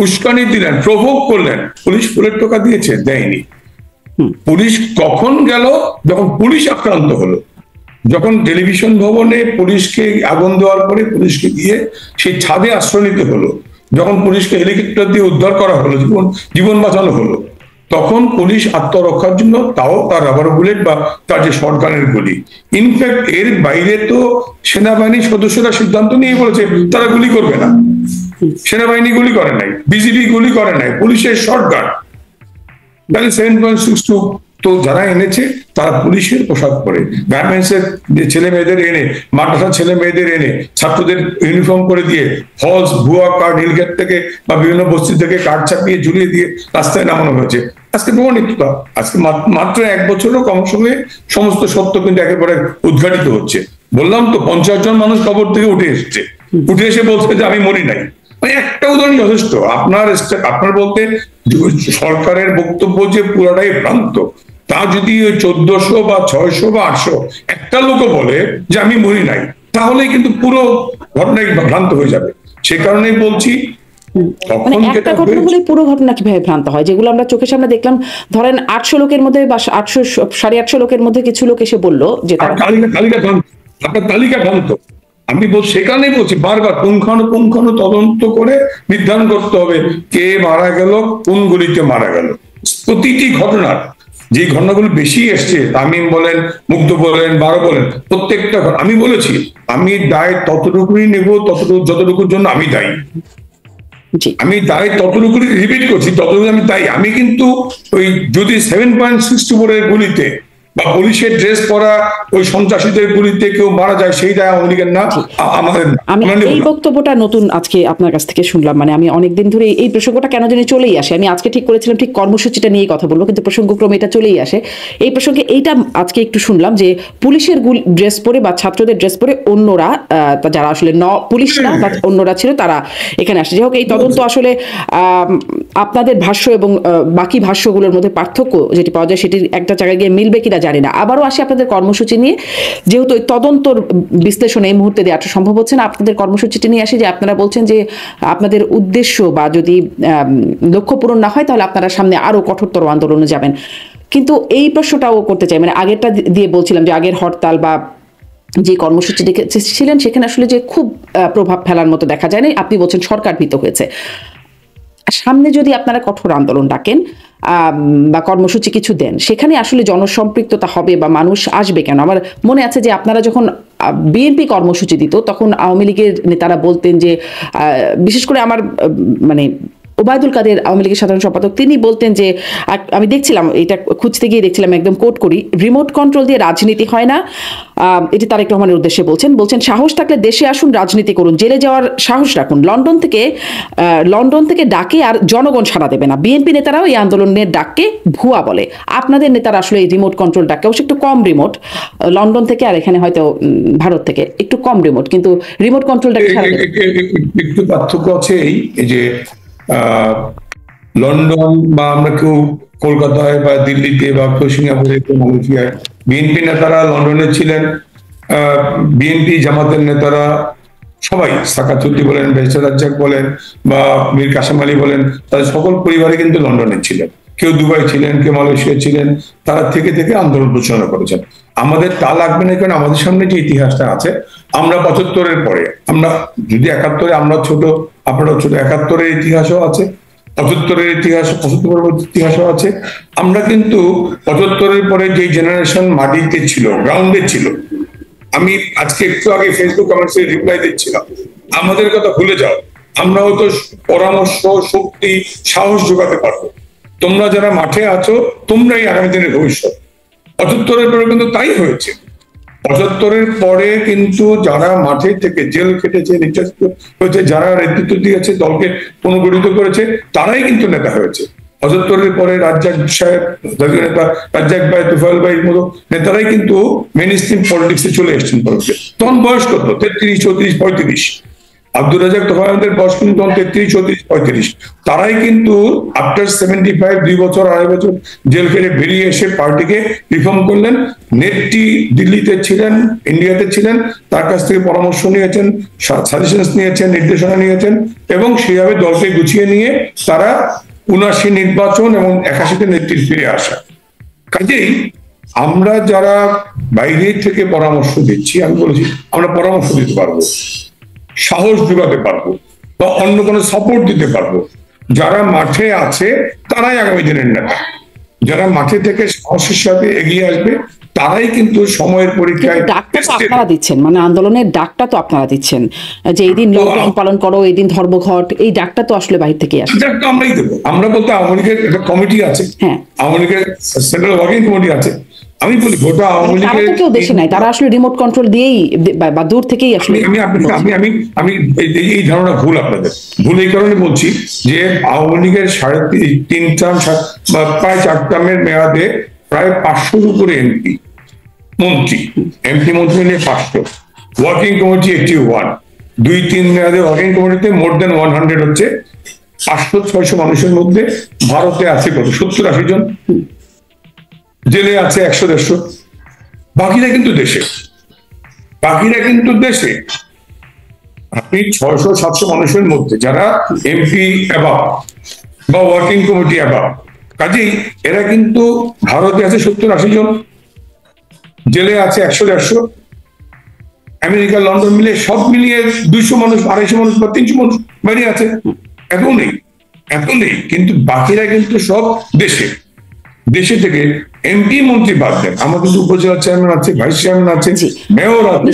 Speaker 1: উস্কানি দিলেন, প্রভোগ করলেন, পুলিশ ফুলের টোকা দিয়েছে? দেয়নি। পুলিশ কখন গেল? যখন পুলিশ আক্রান্ত হলো, যখন টেলিভিশন ভবনে পুলিশকে আগুন দেওয়ার পরে পুলিশকে গিয়ে সেই ছাদে আশ্রয় নিতে হলো, যখন পুলিশকে হেলিকপ্টার দিয়ে উদ্ধার করা হলো, জীবন বাঁচানো হলো, তখন পুলিশ আত্মরক্ষার জন্য তাও তার রাবার বুলেট বা তার যে শটগানের গুলি, ইনফ্যাক্ট এর বাইরে তো সেনাবাহিনীর সদস্যরা সিদ্ধান্ত নিয়ে বলেছে তারা গুলি করবে না। সেনাবাহিনী গুলি করে নাই, বিজিবি গুলি করে নাই, পুলিশের শটগান। তাহলে 7.62 তো যারা এনেছে তারা পুলিশের পোশাক পরে, গার্মেন্টস এর ছেলে মেয়েদের এনে, মাদ্রাসার ছেলে মেয়েদের এনে, ছাত্রদের ইউনিফর্ম করে দিয়ে, ফলস ভুয়া কার্ড নীলগেট থেকে বা বিভিন্ন বস্তি থেকে কার্ড ছাপিয়ে ঝুলিয়ে দিয়ে রাস্তায় নামানো হয়েছে। আজকে প্রমাণিত, আজকে মাত্র 1 বছরও কম সময়ে সমস্ত সত্য কিন্তু একেবারে উদ্ঘাটিত হচ্ছে। বললাম তো 50 জন মানুষ কবর থেকে উঠে এসছে, উঠে এসে বলছে যে আমি মরি নাই। মানে একটা উদাহরণ যথেষ্ট। আপনার বলতে সরকারের বক্তব্য যে পুরোটাই ভ্রান্ত, তা যদি ওই 1400 বা 600 বা 800 একটা লোকও বলে যে আমি মরি নাই, তাহলে কিন্তু পুরো ঘটনাই ভ্রান্ত হয়ে যাবে। সে কারণেই বলছি,
Speaker 2: মানে একটা ঘটনা বলে পুরো ঘটনা কিভাবে ভ্রান্ত হয়? যেগুলো আমরা চোখের সামনে দেখলাম, ধরেন 800 লোকের মধ্যে বা 800 850 লোকের মধ্যে কিছু লোক এসে বললো যে
Speaker 1: আপনার তালিকা ভ্রান্ত। আমি সেখানেই বলছি বারবার, পুঙ্খানুপুঙ্খানু তদন্ত করে নির্ধারণ করতে হবে কে মারা গেল, কোন গুলিতে মারা গেল। প্রতিটি ঘটনার যে ঘটনাগুলো বেশি এসছে, তামিম বলেন, মুগ্ধ বলেন, বারো বলেন, প্রত্যেকটা আমি বলেছি আমি দায় ততটুকুই নেব যতটুকুর জন্য আমি দায়ী। আমি দায় ততটুকু রিপিট করছি, ততটুকু আমি দায়ী। আমি কিন্তু ওই যদি 7.64 এর গুলিতে বা পুলিশের ড্রেস পরা ওই সন্ত্রাসীদের গুলিতে কেউ মারা যায়, সেই দায় আওয়ামী লীগের না, আমাদের।
Speaker 2: আমি এই বক্তব্যটা নতুন আজকে আপনার কাছ থেকে শুনলাম। মানে আমি অনেকদিন ধরে এই প্রসঙ্গটা কেন জানি চলেই আসে। আমি আজকে ঠিক করেছিলাম ঠিক কর্মসূচিটা নিয়ে কথা বলবো, কিন্তু প্রসঙ্গক্রমে এটা চলেই আসে। এই প্রসঙ্গে এইটা আজকে একটু শুনলাম যে পুলিশের ড্রেস পরে বা ছাত্রদের ড্রেস পরে অন্যরা, যারা আসলে পুলিশ না বা অন্যরা ছিল, তারা এখানে আসে। যাই হোক, এই তদন্ত আসলে আপনাদের ভাষ্য এবং বাকি ভাষ্যগুলোর মধ্যে পার্থক্য যেটি পাওয়া যায়, সেটির একটা জায়গায় গিয়ে মিলবে কিনা জানি না। আবারও আসি আপনাদের কর্মসূচি নিয়ে, যেহেতু তদন্তর বিশ্লেষণ এই মুহূর্তে দেওয়া সম্ভব হচ্ছে না, আপনাদের কর্মসূচিটি নিয়ে আসি যে আপনারা বলছেন যে আপনাদের উদ্দেশ্য বা যদি লক্ষ্য পূরণ না হয় তাহলে আপনারা সামনে আরো কঠোরতর আন্দোলনে যাবেন। কিন্তু এই প্রশ্নটাও করতে চাই, মানে আগেরটা দিয়ে বলছিলাম যে আগের হরতাল বা যে কর্মসূচি ছিলেন সেখানে আসলে যে খুব প্রভাব ফেলার মতো দেখা যায় না। আপনি বলছেন সরকার ভীত হয়েছে। সামনে যদি আপনারা কঠোর আন্দোলন ডাকেন বা কর্মসূচি কিছু দেন, সেখানে আসলে জনসম্পৃক্ততা হবে বা মানুষ আসবে কেন? আমার মনে আছে যে আপনারা যখন বিএনপি কর্মসূচি দিত তখন আওয়ামী লীগের নেতারা বলতেন যে, বিশেষ করে আমার মানে ওবায়দুল কাদের আওয়ামী লীগের সাধারণ সম্পাদক, তিনি বলতেন যে, আমি দেখছিলাম, এটা খুঁজতে গিয়ে দেখছিলাম, একদম কোট করি, রিমোট কন্ট্রোল দিয়ে রাজনীতি হয় না। এটি তারেক রহমানের উদ্দেশ্যে বলছেন সাহস থাকলে দেশে আসুন, রাজনীতি করুন, জেলে যাওয়ার সাহস রাখুন। লন্ডন থেকে ডাকে আর জনগণ সাড়া দেবে না। বিএনপি নেতারাও এই আন্দোলনের ডাককে ভুয়া বলে। আপনাদের নেতারা আসলে এই রিমোট কন্ট্রোল ডাককে, অবশ্য একটু কম রিমোট, লন্ডন থেকে আর এখানে হয়তো ভারত থেকে একটু কম রিমোট, কিন্তু রিমোট কন্ট্রোল ডাকে
Speaker 1: একটু পার্থক্য আছে। এই যে লন্ডন বা আমরা কেউ কলকাতায় বা দিল্লিতে বা সিঙ্গাপুরে, মালয়েশিয়ায়, বিএনপি নেতারা লন্ডনে ছিলেন। বিএনপি জামাতের নেতারা সবাই, সাকাতুদ্দি বলেন, বেহেশত রাজ্জাক বলেন বা মীর কাসেম আলী বলেন, তাদের সকল পরিবারে কিন্তু লন্ডনে ছিলেন। কেউ দুবাই ছিলেন, কেউ মালয়েশিয়া ছিলেন। তারা থেকে আন্দোলন পরিচালনা করেছেন। আমাদের তা লাগবে না, কারণ আমাদের সামনে যে ইতিহাসটা আছে, আমরা 75-এর পরে, আমরা যদি 71-এ আমরা ছোট, আপনারা ছোট, 71-এর ইতিহাসও আছে, 75-এর ইতিহাস, 75 পরবর্তী ইতিহাসও আছে। আমরা কিন্তু 75-এর পরে যে জেনারেশন মাটিতে ছিল, গ্রাউন্ডে ছিল, আমি আজকে একটু আগে ফেসবুক কমেন্টসে রিপ্লাই দিচ্ছিলাম, আমাদের কথা ভুলে যাও, আমরা হয়তো পরামর্শ, শক্তি, সাহস যোগাতে পারবো। তোমরা যারা মাঠে আছো, তোমরাই আগামী দিনের ভবিষ্যৎ। 75-এর পরে কিন্তু তাই হয়েছে। 75-এর পরে কিন্তু যারা মাঠে থেকে জেল খেটেছে, নির্যাতিত হয়েছে, যারা নেতৃত্ব দিয়েছে, দলকে পুনর্গঠিত করেছে, তারাই কিন্তু নেতা হয়েছে। অজত্তরের পরে রাজ্জাক সাহেব, জাতীয় নেতা রাজ্জাক ভাই, তোফায়েল ভাইয়ের মতো নেতারাই কিন্তু মেইন স্ট্রিম পলিটিক্সে চলে এসেছেন ভারতে। তখন বয়স কত? 33, 34, 35। আব্দুর রাজাক তোফায়েলের বয়স কিন্তু তখন 33, 34, 35। তারাই কিন্তু আফটার 75, 2 বছর 2.5 বছর জেল খেটে বেরিয়ে এসে পার্টিকে রিফর্ম করলেন। নেত্রী দিল্লিতে ছিলেন, ইন্ডিয়াতে ছিলেন, তার কাছ থেকে পরামর্শ নিয়েছেন, সাজেশনস নিয়েছেন, নির্দেশনা নিয়েছেন, এবং সেইভাবে দলকে গুছিয়ে নিয়ে তারা 79 নির্বাচন এবং 81-তে নেত্রীর ফিরে আসা। কাজেই আমরা যারা বাইরে থেকে পরামর্শ দিচ্ছি, আমি বলেছি আমরা পরামর্শ দিতে পারবো, সাহস যোগাতে পারবো, বা অন্য কোনো সাপোর্ট দিতে পারবো। যারা মাঠে আছে তারাই আগামী দিনের নেতা। যারা মাঠে থেকে সাহসের সাথে এগিয়ে আসবে তারাই কিন্তু সময়ের পরীক্ষায়।
Speaker 2: ডাকটা তো আপনারা দিচ্ছেন, মানে আন্দোলনের ডাকটা তো আপনারা দিচ্ছেন, যে এই দিন লকডাউন পালন করো, এই দিন ধর্মঘট, এই ডাকটা তো আসলে বাইরে থেকে আসে।
Speaker 1: ডাকটা আমরাই দেবো। আমরা বলতে আওয়ামী লীগের একটা কমিটি আছে, আওয়ামী লীগের সেন্ট্রাল ওয়ার্কিং কমিটি আছে। আমি বলি গোটা আওয়ামী লীগের
Speaker 2: কেউ দেশে নাই, তারা আসলে রিমোট কন্ট্রোল দিয়েই বা দূর থেকেই আসলে।
Speaker 1: আমি এই ধারণা ভুল, আপনাদের ভুল এই কারণে বলছি যে আওয়ামী লীগের 3.5 টার্ম বা প্রায় 4 টার্মের মেয়াদে প্রায় 500-র উপরে এমপি মন্ত্রী নিয়ে 500, ওয়ার্কিং কমিটি 81, 2-3 মেয়াদে ওয়ার্কিং কমিটিতে মোর দেন 100 হচ্ছে। 500-600 মানুষের মধ্যে ভারতে আছে কত? 70-80 জন, জেলে আছে 100-150। বাকিরা কিন্তু দেশে। আপনি 600-700 মানুষের মধ্যে যারা এমপি অ্যাবাভ বা ওয়ার্কিং কমিটি অ্যাবাভ, কাজেই এরা কিন্তু ভারতে আছে 70-80 জন, জেলে আছে 100-150, আমেরিকা, লন্ডন মিলে সব মিলিয়ে 200 মানুষ, 250 মানুষ বা 300 মানুষ বাইরে আছে। এত নেই, কিন্তু বাকিরা কিন্তু সব দেশে থেকে। এমপি মন্ত্রী বাদ দেন, আমার কিন্তু উপজেলা চেয়ারম্যান আছে, ভাইস চেয়ারম্যান আছে, মেয়র আছে,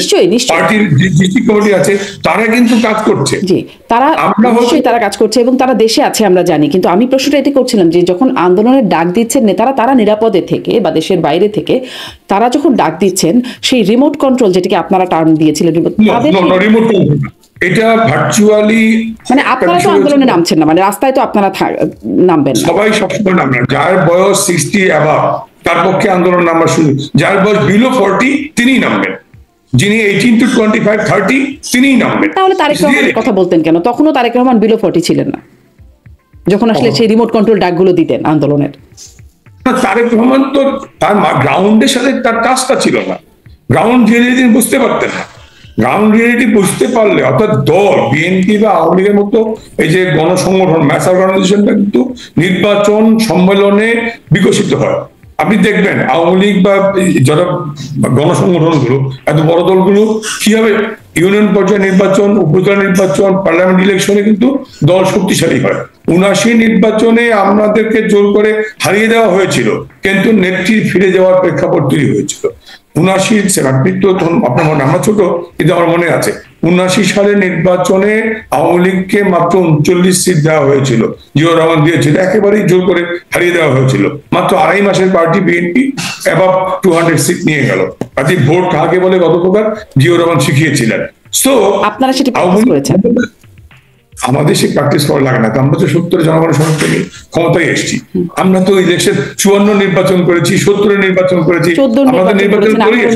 Speaker 1: পার্টির ডিস্ট্রিক্ট কমিটি আছে, তারা কিন্তু কাজ করছে।
Speaker 2: তারা কাজ করছে এবং তারা দেশে আছে আমরা জানি। কিন্তু আমি প্রশ্নটা এটি করছিলাম যে যখন আন্দোলনের ডাক দিচ্ছেন নেতারা, তারা নিরাপদে থেকে বা দেশের বাইরে থেকে তারা যখন ডাক দিচ্ছেন, সেই রিমোট কন্ট্রোল যেটাকে আপনারা টার্ম দিয়েছিলেন,
Speaker 1: রিমোট এটা ভার্চুয়ালি,
Speaker 2: মানে আপনারা তো আন্দোলনে নামছেন না, মানে রাস্তায় তো আপনারা নামবেন,
Speaker 1: সবাই সবসময় নামবেন। যার বয়স 60 অ্যাবাভ তার পক্ষে আন্দোলন নামা শুরু, যার বয়স বিলো 40 তিনিই নামবেন, যিনি 18 to 25, 30 তিনিই নামবেন।
Speaker 2: তাহলে তারেক রহমানের কথা বলতেন কেন? তখনও তারেক রহমান বিলো 40 ছিলেন না যখন আসলে সেই রিমোট কন্ট্রোল ডাকগুলো দিতেন আন্দোলনের।
Speaker 1: তারেক রহমান তো তার গ্রাউন্ডের সাথে তার কাজটা ছিল না, গ্রাউন্ড রিয়েলিটি বুঝতে পারতেন না। গ্রাউন্ড রিয়েলিটি বুঝতে পারলে, অর্থাৎ দল বিএনপি বা আওয়ামী লীগের মতো এই যে গণসংগঠন, ম্যাস অর্গানাইজেশনটা কিন্তু নির্বাচন সম্মেলনে বিকশিত হয়। আপনি দেখবেন আওয়ামী লীগ বা যারা গণসংগঠন গুলো, এত বড় দলগুলো কিভাবে ইউনিয়ন পর্যায়ে নির্বাচন, উপজেলা নির্বাচন, পার্লামেন্ট ইলেকশনে কিন্তু দল শক্তিশালী হয়। 79 নির্বাচনে আমাদেরকে জোর করে হারিয়ে দেওয়া হয়েছিল, কিন্তু নেত্রী ফিরে যাওয়ার প্রেক্ষাপট তৈরি হয়েছিল। 79 আপনি তো আপনার মনে, আমরা ছোট কিন্তু আমার মনে আছে, 79 সালের নির্বাচনে আওয়ামী লীগকে মাত্র 39 সিট দেওয়া হয়েছিল, জিয়াউর রহমান দিয়েছিল, একেবারেই জোর করে হারিয়ে দেওয়া হয়েছিল। মাত্র 2.5 মাসের পার্টি বিএনপি অ্যাবাভ 200 সিট নিয়ে গেল। কাজে ভোট কাকে বলে কত প্রকার জিয়াউর রহমান শিখিয়েছিলেন। সো
Speaker 2: আপনারা সেটা প্র্যাকটিস করেছেন,
Speaker 1: আমাদের সে প্র্যাকটিস করা লাগে না। আমরা তো 70 জনগণের সমর্থন নিয়ে ক্ষমতায় এসেছি। আমরা তো ইলেকশন 54 নির্বাচন করেছি, 70 নির্বাচন করেছি, আমাদের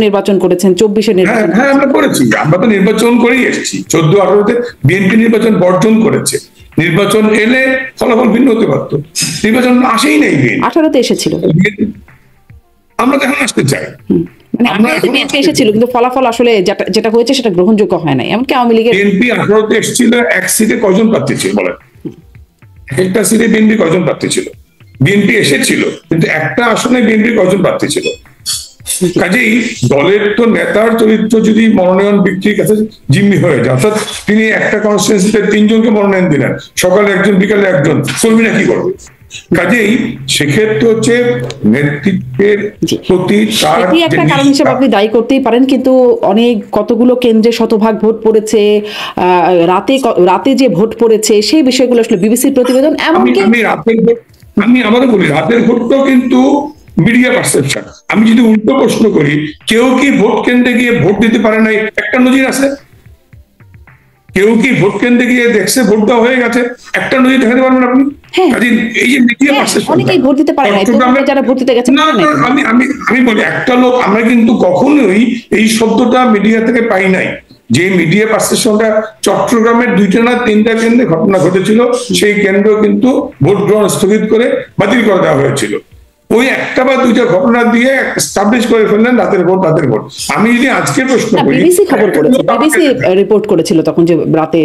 Speaker 2: নির্বাচন করেছেন, 24 নির্বাচন,
Speaker 1: হ্যাঁ আমরা করেছি। আমরা তো নির্বাচন করেই এসেছি। 14-18-তে বিএনপি নির্বাচন বর্জন করেছে। নির্বাচন এলে ফলাফল ভিন্ন হতে পারতো, নির্বাচন আসেই নেই।
Speaker 2: 18-তে এসেছিল,
Speaker 1: আমরা তো এখন আসতে চাই।
Speaker 2: এসেছিল কিন্তু ফলাফল আসলে যেটা হয়েছে সেটা গ্রহণযোগ্য হয় নাই। এমনকি আওয়ামী লীগের
Speaker 1: বিএনপি 18-তে এসেছিল, এক সিটে কয়জন প্রার্থী ছিল বলেন? একটা সিটে বিএনপি কয়জন প্রার্থী ছিল? বিএনপি এসেছিল কিন্তু একটা আসনে বিএনপি কয়জন প্রার্থী ছিল? কাজেই দলের তো নেতার চরিত্র যদি মনোনয়ন ব্যক্তির কাছে জিম্মি হয়ে যায়, অর্থাৎ তিনি একটা কনস্টিটুয়েন্সিতে 3 জনকে মনোনয়ন দিলেন, সকালে একজন বিকালে একজন, কর্মীরা কি করবে? কাজেই সেক্ষেত্রে হচ্ছে নেতৃত্বের প্রতি
Speaker 2: একটা কারণ হিসেবে আপনি দায়ী করতেই পারেন, কিন্তু অনেক কতগুলো কেন্দ্রে শতভাগ ভোট পড়েছে, রাতে যে ভোট পড়েছে সেই বিষয়গুলো আসলে বিবিসির প্রতিবেদন। এমনকি
Speaker 1: আমি আমাদের বলি রাতের ভোটটাও কিন্তু মিডিয়া পারসেপশন। আমি যদি উল্টো প্রশ্ন করি, কেউ কি ভোট কেন্দ্রে গিয়ে ভোট দিতে পারে নাই একটা নজির আছে? কেউ কি ভোট কেন্দ্রে গিয়ে দেখছে ভোট দেওয়া হয়ে গেছে? একটা নদী দেখাতে পারবেন আপনি?
Speaker 2: হ্যাঁ।
Speaker 1: কাজে এই যে মিডিয়া
Speaker 2: অনেকেই ভোট দিতে পারে না, যারা ভোট দিতে গেছে
Speaker 1: না, আমি আমি আমি বলি একটা লোক, আমরা কিন্তু কখনোই এই শব্দটা মিডিয়া থেকে পাই নাই। যে মিডিয়া পারসেপশনটা চট্টগ্রামের 2টা না 3টা কেন্দ্রে ঘটনা ঘটেছিল, সেই কেন্দ্র কিন্তু ভোট গ্রহণ স্থগিত করে বাতিল করে দেওয়া হয়েছিল। ওই একটা বা 2টা ঘটনা দিয়ে এস্টাবলিশ করে ফেললেন রাতের ভোট রাতের ভোট। আমি যদি আজকে প্রশ্ন করি,
Speaker 2: বিবিসি খবর করেছে, বিবিসি রিপোর্ট করেছিল তখন যে রাতে।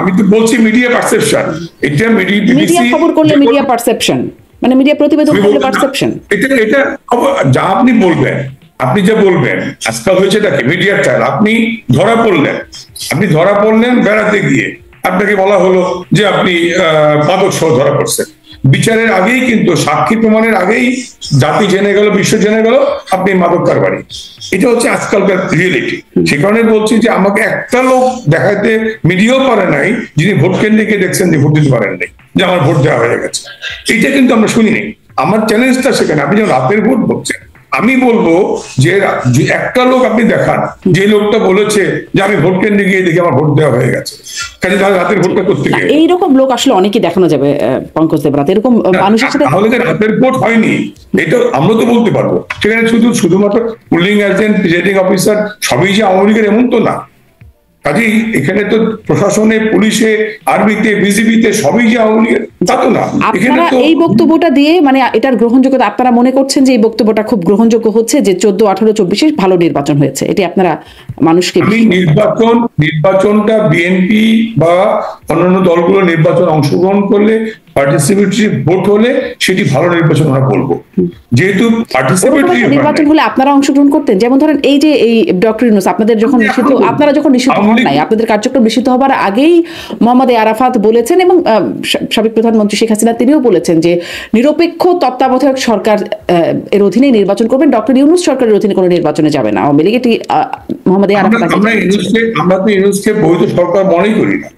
Speaker 1: আমি তো বলছি মিডিয়া পারসেপশন, এটা
Speaker 2: মিডিয়া খবর করলে মিডিয়া পারসেপশন, মানে মিডিয়া প্রতিবেদন করলে পারসেপশন।
Speaker 1: এটা যা আপনি বলবেন, আপনি যা বলবেন আজকাল হয়েছে কি মিডিয়ার ট্রায়াল। আপনি ধরা পড়লেন বেড়াতে গিয়ে, আপনাকে বলা হলো যে আপনি মাদক সহ ধরা পড়ছেন। বিচারের আগেই কিন্তু, সাক্ষী প্রমাণের আগেই জাতি জেনে গেল, বিশ্ব জেনে গেল আপনি মাদক কারবারি। এটা হচ্ছে আজকালকার রিয়েলিটি। সে কারণে বলছি যে আমাকে একটা লোক দেখাতে মিডিয়াও পারে নাই যিনি ভোট কেন্দ্রে গিয়ে দেখছেন যে ভোট দিতে পারেন নাই, যে আমার ভোট দেওয়া হয়ে গেছে। এটা কিন্তু আমরা শুনিনি। আমার চ্যালেঞ্জটা সেখানে, আপনি যখন রাতের ভোট বলছেন, আমি বলবো যে একটা লোক আপনি দেখান যে লোকটা বলেছে যে আমি ভোট কেন্দ্রে গিয়ে দেখি আমার ভোট দেওয়া হয়ে গেছে, কাজে তাহলে রাতের ভোটটা করতে গিয়ে
Speaker 2: এইরকম লোক আসলে অনেকেই দেখানো যাবে পঙ্কজ দেবরাত, এরকম মানুষের সাথে।
Speaker 1: তাহলে যে রাতের ভোট হয়নি এটা আমরা তো বলতে পারবো। সেখানে শুধুমাত্র পুলিং এজেন্ট, প্রিজাইডিং অফিসার সবই যে আওয়ামী লীগের এমন তো না। কাজেই এখানে তো প্রশাসনে, পুলিশে, আর্মিতে, বিজিবিতে সবই যে আওয়ামী লীগের তা তো না।
Speaker 2: আপনারা এই বক্তব্যটা দিয়ে মানে এটার গ্রহণযোগ্যতা, আপনারা মনে করছেন যে এই বক্তব্যটা খুব গ্রহণযোগ্য হচ্ছে যে 14, 18, 24 ভালো নির্বাচন হয়েছে, এটি আপনারা মানুষকে।
Speaker 1: নির্বাচনটা বিএনপি বা অন্যান্য দলগুলো নির্বাচন অংশগ্রহণ করলে, পার্টিসিপেটরি ভোট হলে সেটি ভালো নির্বাচন আমরা বলবো। যেহেতু পার্টিসিপেটরি
Speaker 2: নির্বাচন হলে আপনারা অংশগ্রহণ করতেন, যেমন ধরেন এই যে এই ডক্টর ইউনূস আপনাদের যখন নিষিদ্ধ, আপনারা যখন নিষিদ্ধ হন নাই, আপনাদের কার্যক্রম নিষিদ্ধ হবার আগেই মোহাম্মদ আরাফাত বলেছেন এবং সাবেক প্রধানমন্ত্রী শেখ হাসিনা তিনিও বলেছেন যে নিরপেক্ষ তত্ত্বাবধায়ক সরকার এর অধীনে নির্বাচন করবেন, ডক্টর ইউনূস সরকারের অধীনে কোনো নির্বাচনে যাবে না আওয়ামী লীগ। এটি মোহাম্মদ আরাফাত।
Speaker 1: আমরা তো ইউনূসকে বৈধ সরকার মনেই করি না,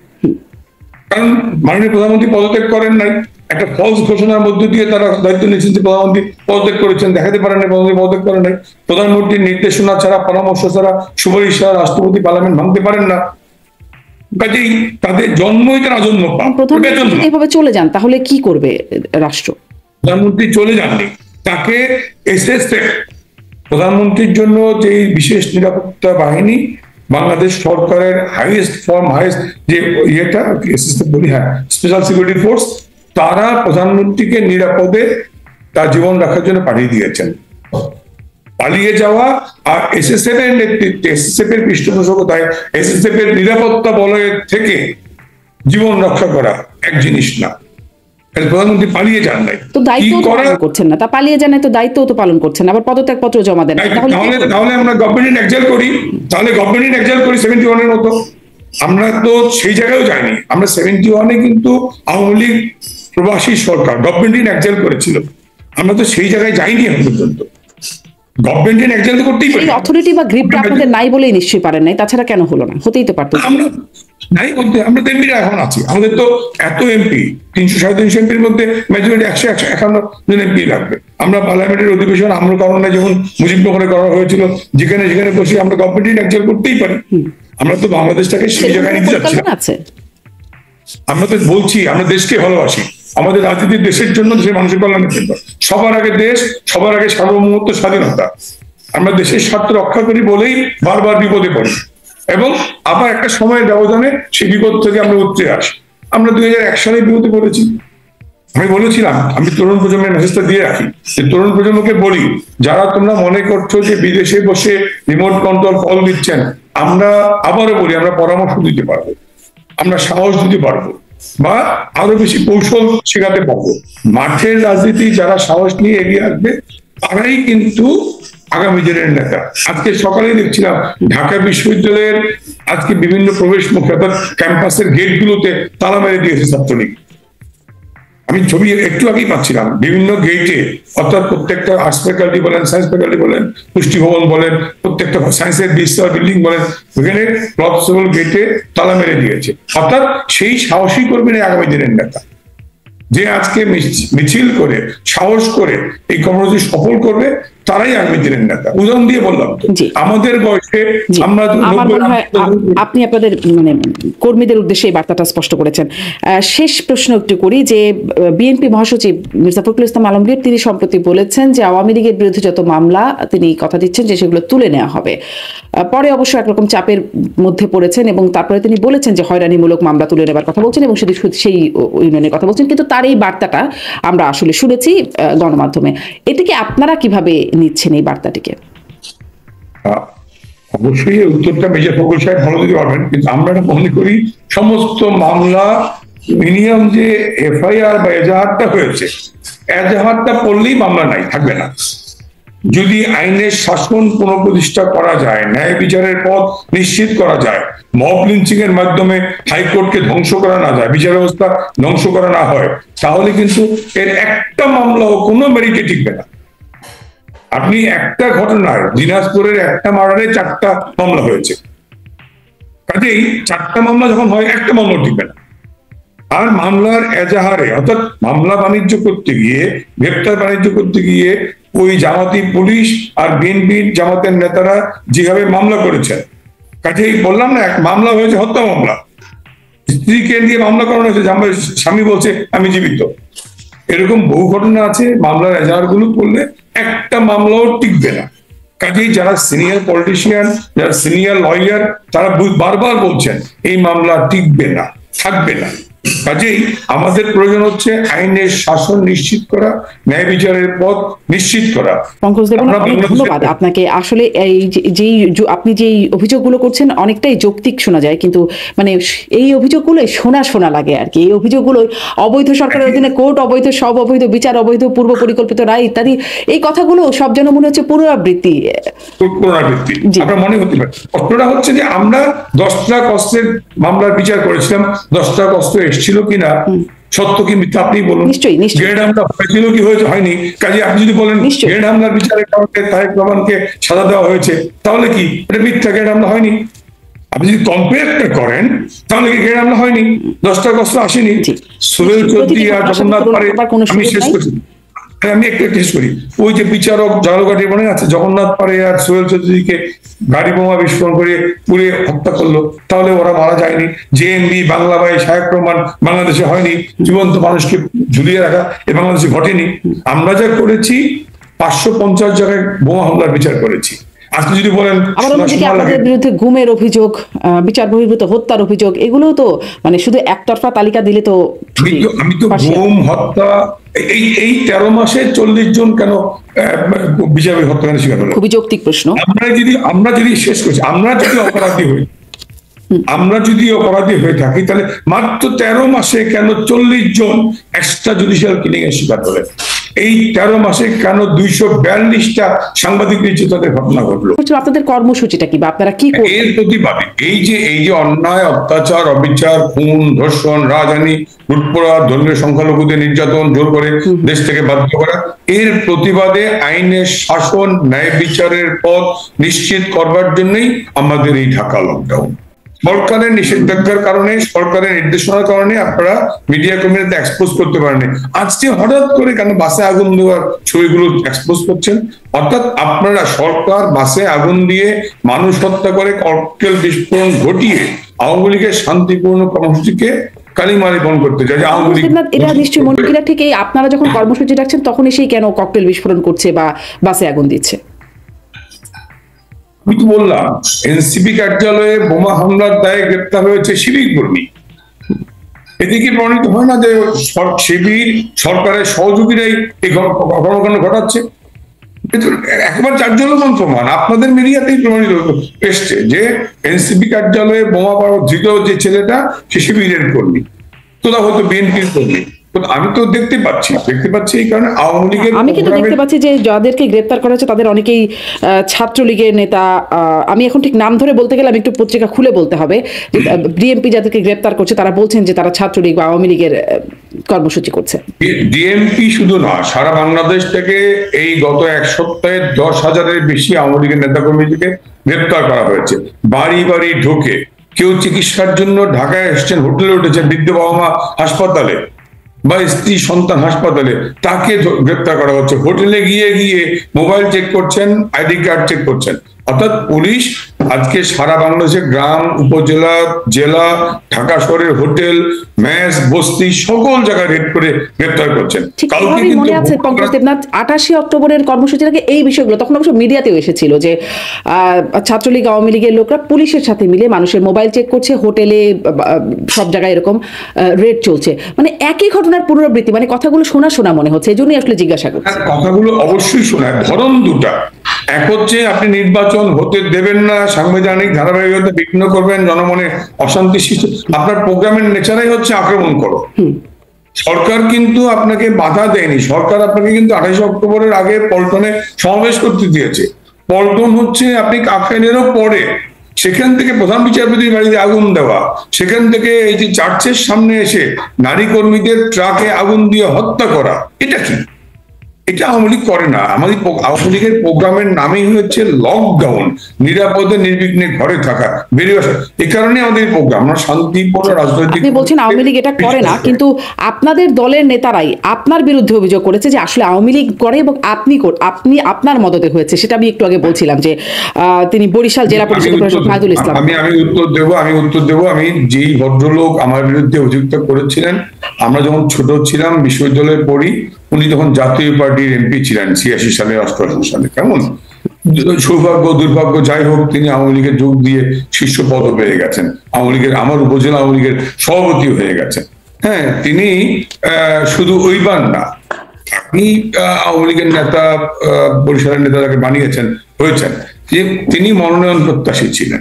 Speaker 1: কারণ মাননীয় প্রধানমন্ত্রী পদত্যাগ করেন নাই। একটা ফলস ঘোষণার মধ্য দিয়ে তারা দায়িত্ব নিয়েছেন যে প্রধানমন্ত্রী পদত্যাগ করেছেন, দেখাতে পারেন না প্রধানমন্ত্রী পদত্যাগ করেন নাই। প্রধানমন্ত্রীর নির্দেশনা ছাড়া, পরামর্শ ছাড়া, সুপারিশ ছাড়া রাষ্ট্রপতি পার্লামেন্ট ভাঙতে পারেন না। কাজেই তাদের জন্মই তারা রাজন্য
Speaker 2: এভাবে চলে যান, তাহলে কি করবে রাষ্ট্র?
Speaker 1: প্রধানমন্ত্রী চলে যাননি, তাকে এসএসএফ, প্রধানমন্ত্রীর জন্য যে বিশেষ নিরাপত্তা বাহিনী, বাংলাদেশ সরকারের হাইয়েস্ট যে ইয়েটা বলি, হ্যাঁ, স্পেশাল সিকিউরিটি ফোর্স, তারা প্রধানমন্ত্রীকে নিরাপদে তার জীবন রাখার জন্য পাঠিয়ে দিয়েছেন। পালিয়ে যাওয়া আর এসএসএফ এর নেতৃত্বে, এসএসএফ এর পৃষ্ঠপোষকতায় এসএসএফ এর নিরাপত্তা বলয়ের থেকে জীবন রক্ষা করা এক জিনিস না। প্রধানমন্ত্রী পালিয়ে যান নাই,
Speaker 2: তো দায়িত্ব পালন করছেন না, তা পালিয়ে যান তো দায়িত্ব তো পালন করছেন, আবার পদত্যাগ পত্র জমা দেন।
Speaker 1: তাহলে আমরা গভর্নমেন্ট এক্সাইল করি, 71 এর মতো। আমরা তো সেই জায়গায়ও যাইনি। আমরা 71-এ কিন্তু আওয়ামী লীগ প্রবাসী সরকার গভর্নমেন্ট এক্সাইল করেছিল, আমরা তো সেই জায়গায় যাইনি এখন পর্যন্ত। গভর্নমেন্ট এক্সাইল তো করতেই পারি।
Speaker 2: অথরিটি বা গ্রিপটা আপনাদের নাই বলেই নিশ্চয়ই পারেন নাই, তাছাড়া কেন হলো না? হতেই তো পারতো।
Speaker 1: আমরা নাই বলতে, আমরা তো এমপিরা এখন আছি, আমাদের তো এত এমপি, 300-350 এমপির মধ্যে মেজরিটি 151 জন এমপি লাগবে। আমরা পার্লামেন্টের অধিবেশন আমরা কারণে যখন মুজিবনগরে করা হয়েছিল, যেখানে বসে আমরা গভর্নমেন্ট এক্সাইল করতেই পারি। আমরা তো বাংলাদেশটাকে সেই জায়গায় নিতে যাচ্ছি। আমরা তো বলছি আমরা দেশকে ভালোবাসি, আমাদের রাজনীতি দেশের জন্য, দেশের মানুষের কল্যাণের জন্য। সবার আগে দেশ, সবার আগে সার্বভৌমত্ব, স্বাধীনতা। আমরা দেশের স্বার্থ রক্ষা করি বলেই বারবার বিপদে পড়ি, এবং আবার একটা সময়ের ব্যবধানে সেই বিপদ থেকে আমরা উঠতে আসি। আমরা 2001 সালে বিপদে পড়েছি। আমি বলেছিলাম, আমি তরুণ প্রজন্মের মেসেজটা দিয়ে রাখি, যে তরুণ প্রজন্মকে বলি, যারা তোমরা মনে করছো যে বিদেশে বসে রিমোট কন্ট্রোল কল দিচ্ছেন, আমরা আবারও বলি, আমরা পরামর্শ দিতে পারবো, আমরা সাহস দিতে পারবো, বা আরো বেশি কৌশল শেখাতে পারবো। মাঠের রাজনীতি যারা সাহস নিয়ে এগিয়ে আসবে তারাই কিন্তু আগামী দিনের নেতা। আজকে সকালে দেখছিলাম ঢাকা বিশ্ববিদ্যালয়ের আজকে বিভিন্ন প্রবেশ মুখে, অর্থাৎ ক্যাম্পাসের গেটগুলোতে তালা মেরে দিয়েছে ছাত্রলীগ। আমি ছবি একটু আগেই পাচ্ছিলাম, বিভিন্ন গেটে, অর্থাৎ প্রত্যেকটা আর্টস ফ্যাকাল্টি বলেন, সায়েন্স ফ্যাকাল্টি বলেন, পুষ্টি ভবন বলেন, প্রত্যেকটা সায়েন্সের বিল্ডিং বলেন, ওখানে ক্লবসেবল গেটে তালা মেরে দিয়েছে। অর্থাৎ সেই সাহসী করবেন এই আগামী দিনের নেতা, যে আজকে মিছিল করে, সাহস করে এই কর্মসূচি সফল করবে, তারাই আগামী দিনের নেতা। উদাহরণ দিয়ে বললাম তো, আমাদের বয়সে আমরা
Speaker 2: আমার মনে হয় আপনি আপনাদের মানে কর্মীদের উদ্দেশ্যে এই বার্তাটা স্পষ্ট করেছেন। শেষ প্রশ্ন একটু করি যে বিএনপি মহাসচিব মির্জা ফখরুল ইসলাম আলমগীর তিনি সম্প্রতি বলেছেন যে আওয়ামী লীগের বিরুদ্ধে যত মামলা তিনি কথা দিচ্ছেন যে সেগুলো তুলে নেওয়া হবে। পরে অবশ্য একরকম চাপের মধ্যে পড়েছেন এবং তারপরে তিনি বলেছেন যে হয়রানিমূলক মামলা তুলে নেবার কথা বলছেন এবং সেই ইউনিয়নের কথা বলছেন, কিন্তু তার এই বার্তাটা আমরা আসলে শুনেছি গণমাধ্যমে। এটিকে আপনারা কিভাবে নিচ্ছেন এই বার্তাটিকে?
Speaker 1: অবশ্যই উত্তরটা মির্জা ফখরুল সাহেব ভালো দিতে পারবেন, কিন্তু আমরা মনে করি সমস্ত মামলা মিনিমাম যে এফআইআর বা এজাহারটা হয়েছে, এজাহারটা পড়লেই মামলা নাই, থাকবে না। যদি আইনের শাসন পুনঃপ্রতিষ্ঠা করা যায়, ন্যায় বিচারের পথ নিশ্চিত করা যায়, মব লিঞ্চিং এর মাধ্যমে হাইকোর্টকে ধ্বংস করা না যায়, বিচার ব্যবস্থা ধ্বংস করা না হয়, তাহলে কিন্তু এর একটা মামলাও কোনো মেরিটে টিকবে না। আপনি একটা ঘটনায় দিনাজপুরের একটা মার্ডারে 4টা মামলা হয়েছে, কাজেই 4টা মামলা যখন হয় একটা মামলা টিকবে না। আর মামলার এজাহারে অর্থাৎ মামলা বাণিজ্য করতে গিয়ে, গ্রেপ্তার বাণিজ্য করতে গিয়ে ওই জামাতি পুলিশ আর বিএনপির জামাতের নেতারা যেভাবে মামলা করেছেন, কাজেই বললাম না, এক মামলা হয়েছে হত্যা মামলা, স্ত্রীকে দিয়ে মামলা করানো হয়েছে, স্বামী বলছে আমি জীবিত। এরকম বহু ঘটনা আছে। মামলার এজাহার গুলো করলে একটা মামলাও টিকবে না। কাজেই যারা সিনিয়র পলিটিশিয়ান, যারা সিনিয়র লয়ার, তারা বারবার বলছেন এই মামলা টিকবে না, থাকবে না। কাজেই আমাদের প্রয়োজন হচ্ছে আইনের শাসন নিশ্চিত করা, ন্যায় বিচারের পথ নিশ্চিত করা।
Speaker 2: পঙ্কজ দেবন, ধন্যবাদ আপনাকে। আসলে এই আপনি যেই অভিযোগগুলো করছেন অনেকটাই যৌক্তিক শোনা যায়, কিন্তু মানে এই অভিযোগগুলো শোনা লাগে আর কি। এই অভিযোগগুলো অবৈধ সরকারের অধীনে কোর্ট অবৈধ, সব অবৈধ, বিচার অবৈধ, পূর্ব পরিকল্পিত রায় ইত্যাদি, এই কথাগুলো সব যেন মনে হচ্ছে পুনরাবৃত্তি।
Speaker 1: আপনার মনে হতে পারে কষ্টটা হচ্ছে যে আমরা 10টা কষ্টের মামলার বিচার করেছিলাম, 10টা কষ্ট এসেছিল কিনা, সত্য কি মিথ্যা আপনি বলুন। গ্রেড হামলা হয়েছিল কি হয়নি, কাজে আপনি যদি বলেন গ্রেড হামলার বিচারের কারণে তারেক রহমানকে সাজা দেওয়া হয়েছে, তাহলে কি এটা মিথ্যা, গ্রেড হামলা হয়নি। আপনি যদি কম্পেয়ারটা করেন তাহলে কি গ্রেড হামলা হয়নি, 10টা কষ্ট আসেনি। সোহেল চৌধুরী আর জগন্নাথ পারে, আমি শেষ করছি, আমি একটু শেষ করি। ওই যে বিচারক জালগাটি মনে আছে, জগন্নাথ পারে আর সোহেল চৌধুরীকে গাড়ি বোমা বিস্ফোরণ করে পুড়ে হত্যা করলো, তাহলে ওরা মারা যায়নি। জেএমবি, বাংলা ভাই, শায়েক রহমান বাংলাদেশে হয়নি, জীবন্ত মানুষকে ঝুলিয়ে রাখা এ বাংলাদেশে ঘটেনি। আমরা যা করেছি 550 জায়গায় বোমা হামলার বিচার করেছি। আজকে যদি বলেন
Speaker 2: আপনাদের বিরুদ্ধে গুমের অভিযোগ, বিচার বহির্ভূত হত্যার অভিযোগ, এগুলো তো মানে শুধু একতরফা তালিকা দিলে তো
Speaker 1: আমি তো গুম, হত্যা, এই 13 মাসে 40 জন কেন বিচার হত্যাকাণ্ড শিকার হলো?
Speaker 2: খুবই যৌক্তিক প্রশ্ন।
Speaker 1: আমরা যদি শেষ করছি, আমরা যদি অপরাধী হয়ে থাকি, তাহলে মাত্র 13 মাসে কেন 40 জন এক্সট্রা জুডিশিয়াল কিলিং এর শিকার হলেন? এই 13 মাসে কেন 242টা সাংবাদিক নির্যাতনের ঘটনা ঘটলো?
Speaker 2: আপনাদের কর্মসূচিটা কি বা আপনারা কি করবেন
Speaker 1: এর প্রতিবাদে? এই যে অন্যায়, অত্যাচার, অবিচার, খুন, ধর্ষণ, রাজধানী, লুটপাট, ধর্মীয় সংখ্যালঘুদের নির্যাতন, জোর করে দেশ থেকে বাধ্য করা, এর প্রতিবাদে আইনের শাসন, ন্যায় বিচারের পথ নিশ্চিত করবার জন্যই আমাদের এই ঢাকা লকডাউন। সরকারের নিষেধাজ্ঞার কারণে, সরকারের নির্দেশনার কারণে আপনারা মিডিয়া কর্মীরা এক্সপোজ করতে পারেন। আজকে হঠাৎ করে কেন বাসে আগুন দেওয়ার ছবিগুলো এক্সপোজ করছেন? অর্থাৎ আপনারা সরকার বাসে আগুন দিয়ে মানুষ হত্যা করে, ককটেল বিস্ফোরণ ঘটিয়ে আওয়ামী লীগের শান্তিপূর্ণ কর্মসূচিকে কালিমালিপন করতে চাই।
Speaker 2: এটা নিশ্চয়ই মন্ত্রীরা ঠিক আপনারা যখন কর্মসূচি রাখছেন তখন এসেই কেন ককটেল বিস্ফোরণ করছে বা বাসে আগুন দিচ্ছে?
Speaker 1: আমি তো বললাম এনসিপি কার্যালয়ে বোমা হামলার দায়ে গ্রেপ্তার হয়েছে শিবির কর্মী। এদিকে প্রমাণিত হয় না যে শিবির সরকারের সহযোগীরাই এই কর্মকাণ্ড ঘটাচ্ছে? একবার চারজনমান প্রমাণ আপনাদের মিডিয়াতেই প্রমাণিত এসছে যে এনসিপি কার্যালয়ে বোমা ধৃত যে ছেলেটা সে শিবিরের কর্মী, তোরা হয়তো বিএনপির কর্মী। আমি তো দেখতে পাচ্ছি এই কারণে আওয়ামী লীগের,
Speaker 2: আমি কিন্তু দেখতে পাচ্ছি যে যাদেরকে গ্রেপ্তার করা হচ্ছে তাদের অনেকেই ছাত্রলীগের নেতা। আমি এখন ঠিক নাম ধরে বলতে গেলে আমি একটু পত্রিকা খুলে বলতে হবে। ডিএমপি যাদেরকে গ্রেপ্তার করছে তারা বলছেন যে তারা ছাত্রলীগ বা আওয়ামী লীগের কর্মসূচি করছে।
Speaker 1: ডিএমপি শুধু না, সারা বাংলাদেশ থেকে এই গত 1 সপ্তাহে 10,000-এর বেশি আওয়ামী লীগের নেতাকর্মীদেরকে গ্রেপ্তার করা হয়েছে। বাড়ি বাড়ি ঢোকে, কেউ চিকিৎসার জন্য ঢাকায় এসছেন, হোটেলে উঠেছেন, বৃদ্ধ বাবা মা হাসপাতালে, বা স্ত্রী সন্তান হাসপাতালে, তাকে গ্রেপ্তার করা হচ্ছে। হোটেলে গিয়ে গিয়ে মোবাইল চেক করছেন, আইডি কার্ড চেক করছেন। অর্থাৎ পুলিশ আজকে সারা বাংলাদেশে গ্রাম, উপজেলা, জেলা, ঢাকা শহরের হোটেল, মেস, বস্তি সকল জায়গায় রেড করে গ্রেপ্তার করছেন। কাউকে কিন্তু
Speaker 2: মনে আছে পঙ্কজ দেবনাথ 28 অক্টোবরের কর্মসূচির আগে এই বিষয়গুলো তখন অবশ্য মিডিয়াতেও এসেছিল যে ছাত্রলীগ আওয়ামী লীগের লোকরা পুলিশের সাথে মিলে মানুষের মোবাইল চেক করছে, হোটেলে সব জায়গায় এরকম রেড চলছে। মানে একই ঘটনার পুনরাবৃত্তি, মানে কথাগুলো শোনা শোনা মনে হচ্ছে, এই জন্যই আসলে জিজ্ঞাসা করছি।
Speaker 1: কথাগুলো অবশ্যই শোনায়, ধরন দুটা। এক হচ্ছে আপনি নির্বাচন হতে দেবেন না, সাংবিধানিক ধারাবাহিকতা বিঘ্ন করবেন, জনমনে অশান্তি সৃষ্টি, আপনার প্রোগ্রামের নেচারাই হচ্ছে আক্রমণ করো। সরকার কিন্তু আপনাকে বাধা দেয়নি, সরকার আপনাকে কিন্তু 28 অক্টোবরের আগে পল্টনে সমাবেশ করতে দিয়েছে। পল্টন হচ্ছে আপনি কাকরাইলেরও পরে, সেখান থেকে প্রধান বিচারপতির বাড়িতে আগুন দেওয়া, সেখান থেকে এই যে চার্চের সামনে এসে নারী কর্মীদের ট্রাকে আগুন দিয়ে হত্যা করা, এটা কি? এটা আওয়ামী লীগ করে না। আমাদের আওয়ামী লীগের প্রোগ্রামের নামই হচ্ছে লকডাউন, নিরাপদে নির্বিঘ্নে ঘরে থাকা, বেরিয়ে আসা। এই কারণে আমাদের প্রোগ্রাম, আমরা শান্তিপূর্ণ রাজনৈতিক।
Speaker 2: আপনি বলছেন আওয়ামী লীগ এটা করে না, কিন্তু আপনাদের দলের নেতারাই আপনার বিরুদ্ধে অভিযোগ করেছে যে আসলে আওয়ামী লীগ করে এবং আপনি আপনার মদতে হয়েছে। সেটা আমি একটু আগে বলছিলাম যে তিনি বরিশাল জেলা পরিষদ মাহিদুল ইসলাম।
Speaker 1: আমি উত্তর দেব। আমি যেই ভদ্রলোক আমার বিরুদ্ধে অভিযুক্ত করেছিলেন, আমরা যখন ছোট ছিলাম, বিশ্ববিদ্যালয়ে পড়ি, উনি তখন জাতীয় পার্টির এমপি ছিলেন 86 সালে, 88 সালে। কেমন সৌভাগ্য দুর্ভাগ্য যাই হোক, তিনি আওয়ামী লীগের যোগ দিয়ে শীর্ষ পদ পেয়ে গেছেন, আওয়ামী লীগের, আমার উপজেলা আওয়ামী লীগের সভাপতি হয়ে গেছেন। হ্যাঁ, তিনি শুধু ওইবার না, আপনি আওয়ামী লীগের নেতা, বরিশালের নেতা যাকে বানিয়েছেন হয়েছেন, যে তিনি মনোনয়ন প্রত্যাশী ছিলেন।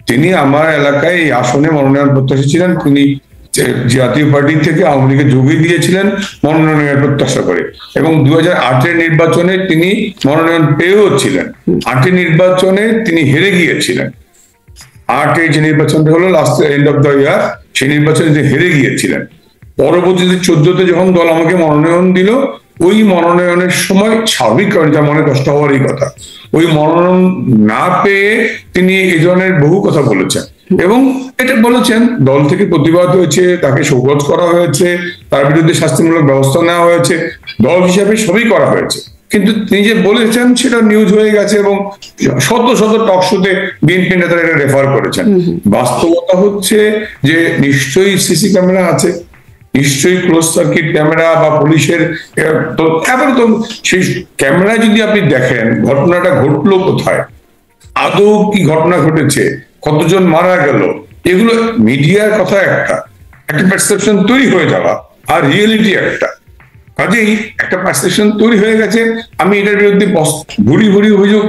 Speaker 1: তিনি আমার এলাকায় এই আসনে মনোনয়ন প্রত্যাশী ছিলেন। তিনি জাতীয় পার্টি থেকে আওয়ামী লীগে যোগী দিয়েছিলেন মনোনয়নের প্রত্যাশা করে, এবং 2008-এর নির্বাচনে তিনি মনোনয়ন পেয়েও ছিলেন। 8-এর নির্বাচনে তিনি হেরে গিয়েছিলেন। 8-এ যে নির্বাচনটা হলো last end of the year, সেই নির্বাচনে তিনি হেরে গিয়েছিলেন। পরবর্তীতে 14-তে যখন দল আমাকে মনোনয়ন দিল, ওই মনোনয়নের সময় স্বাভাবিক কারণে তার মনে কষ্ট হওয়ারই কথা, ওই মনোনয়ন না পেয়ে তিনি এই ধরনের বহু কথা বলেছেন, এবং এটা বলেছেন দল থেকে প্রতিবাদ হয়েছে, তাকে শোকজ করা হয়েছে, তার বিরুদ্ধে শাস্তিমূলক ব্যবস্থা নেওয়া হয়েছে, দল হিসাবে সবই করা হয়েছে। কিন্তু তিনি যে বলেছেন সেটা নিউজ হয়ে গেছে, এবং শত শত টক শোতে বিএনপি নেতারা এটা রেফার করেছেন। বাস্তবতা হচ্ছে যে নিশ্চয়ই সিসি ক্যামেরা আছে, নিশ্চয়ই ক্লোজ সার্কিট ক্যামেরা বা পুলিশের তো সেই ক্যামেরায় যদি আপনি দেখেন ঘটনাটা ঘটলো কোথায়, আদৌ কি ঘটনা ঘটেছে, কতজন মারা গেল, এগুলো মিডিয়ার কথা একটা পারসেপশন তৈরি হয়ে যাওয়া, আর রিয়েলিটি একটা। কাজেই একটা পারসেপশন তৈরি হয়ে গেছে। আমি এটার বিরুদ্ধে ভুরি ভুরি অভিযোগ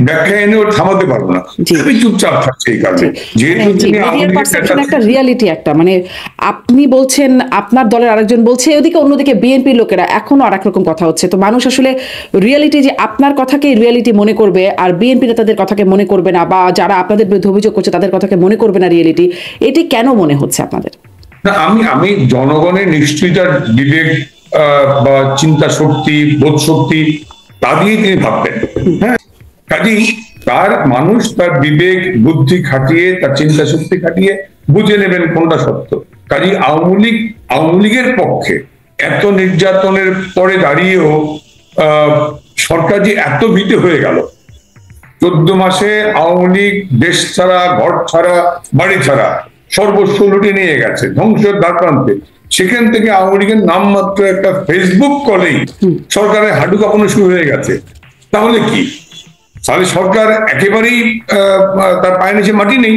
Speaker 1: ব্যাখ্যা এনেও থামাতে পারবো না, আমি চুপচাপ থাকছি। এই কারণে
Speaker 2: একটা রিয়ালিটি একটা, মানে আপনি বলছেন, আপনার দলের আরেকজন বলছে ওদিকে, অন্যদিকে বিএনপির লোকেরা এখনো আর একরকম কথা হচ্ছে। তো মানুষ আসলে রিয়ালিটি, যে আপনার কথাকে রিয়ালিটি মনে করবে আর বিএনপি নেতাদের কথাকে মনে করবে না, বা যারা আপনাদের বিরুদ্ধে অভিযোগ করছে তাদের কথাকে মনে করবে না রিয়ালিটি, এটি কেন মনে হচ্ছে আপনাদের?
Speaker 1: না, আমি জনগণের নিশ্চয়ই তার বিবেক বা চিন্তা শক্তি, বোধ শক্তি, তা দিয়ে তিনি ভাবতেন। হ্যাঁ, কাজেই মানুষ তার বিবেক বুদ্ধি খাটিয়ে, তার চিন্তা শক্তি খাটিয়ে বুঝে নেবেন কোনটা সত্য। কাজেই আওয়ামী লীগের পক্ষে এত নির্যাতনের পরে দাঁড়িয়েও সরকার যে এত ভীত হয়ে গেল, 14 মাসে আওয়ামী লীগ দেশ ছাড়া, ঘর ছাড়া, বাড়ি ছাড়া, সর্বস্ব লুটে নিয়ে গেছে ধ্বংসের দ্বারপ্রান্তে। সেখান থেকে আওয়ামী লীগের নামমাত্র একটা ফেসবুক কলেই সরকারের হাঁটু কাঁপানো শুরু হয়ে গেছে। তাহলে কি, তাহলে সরকার একেবারেই তার পায়ের নিচে মাটি নেই।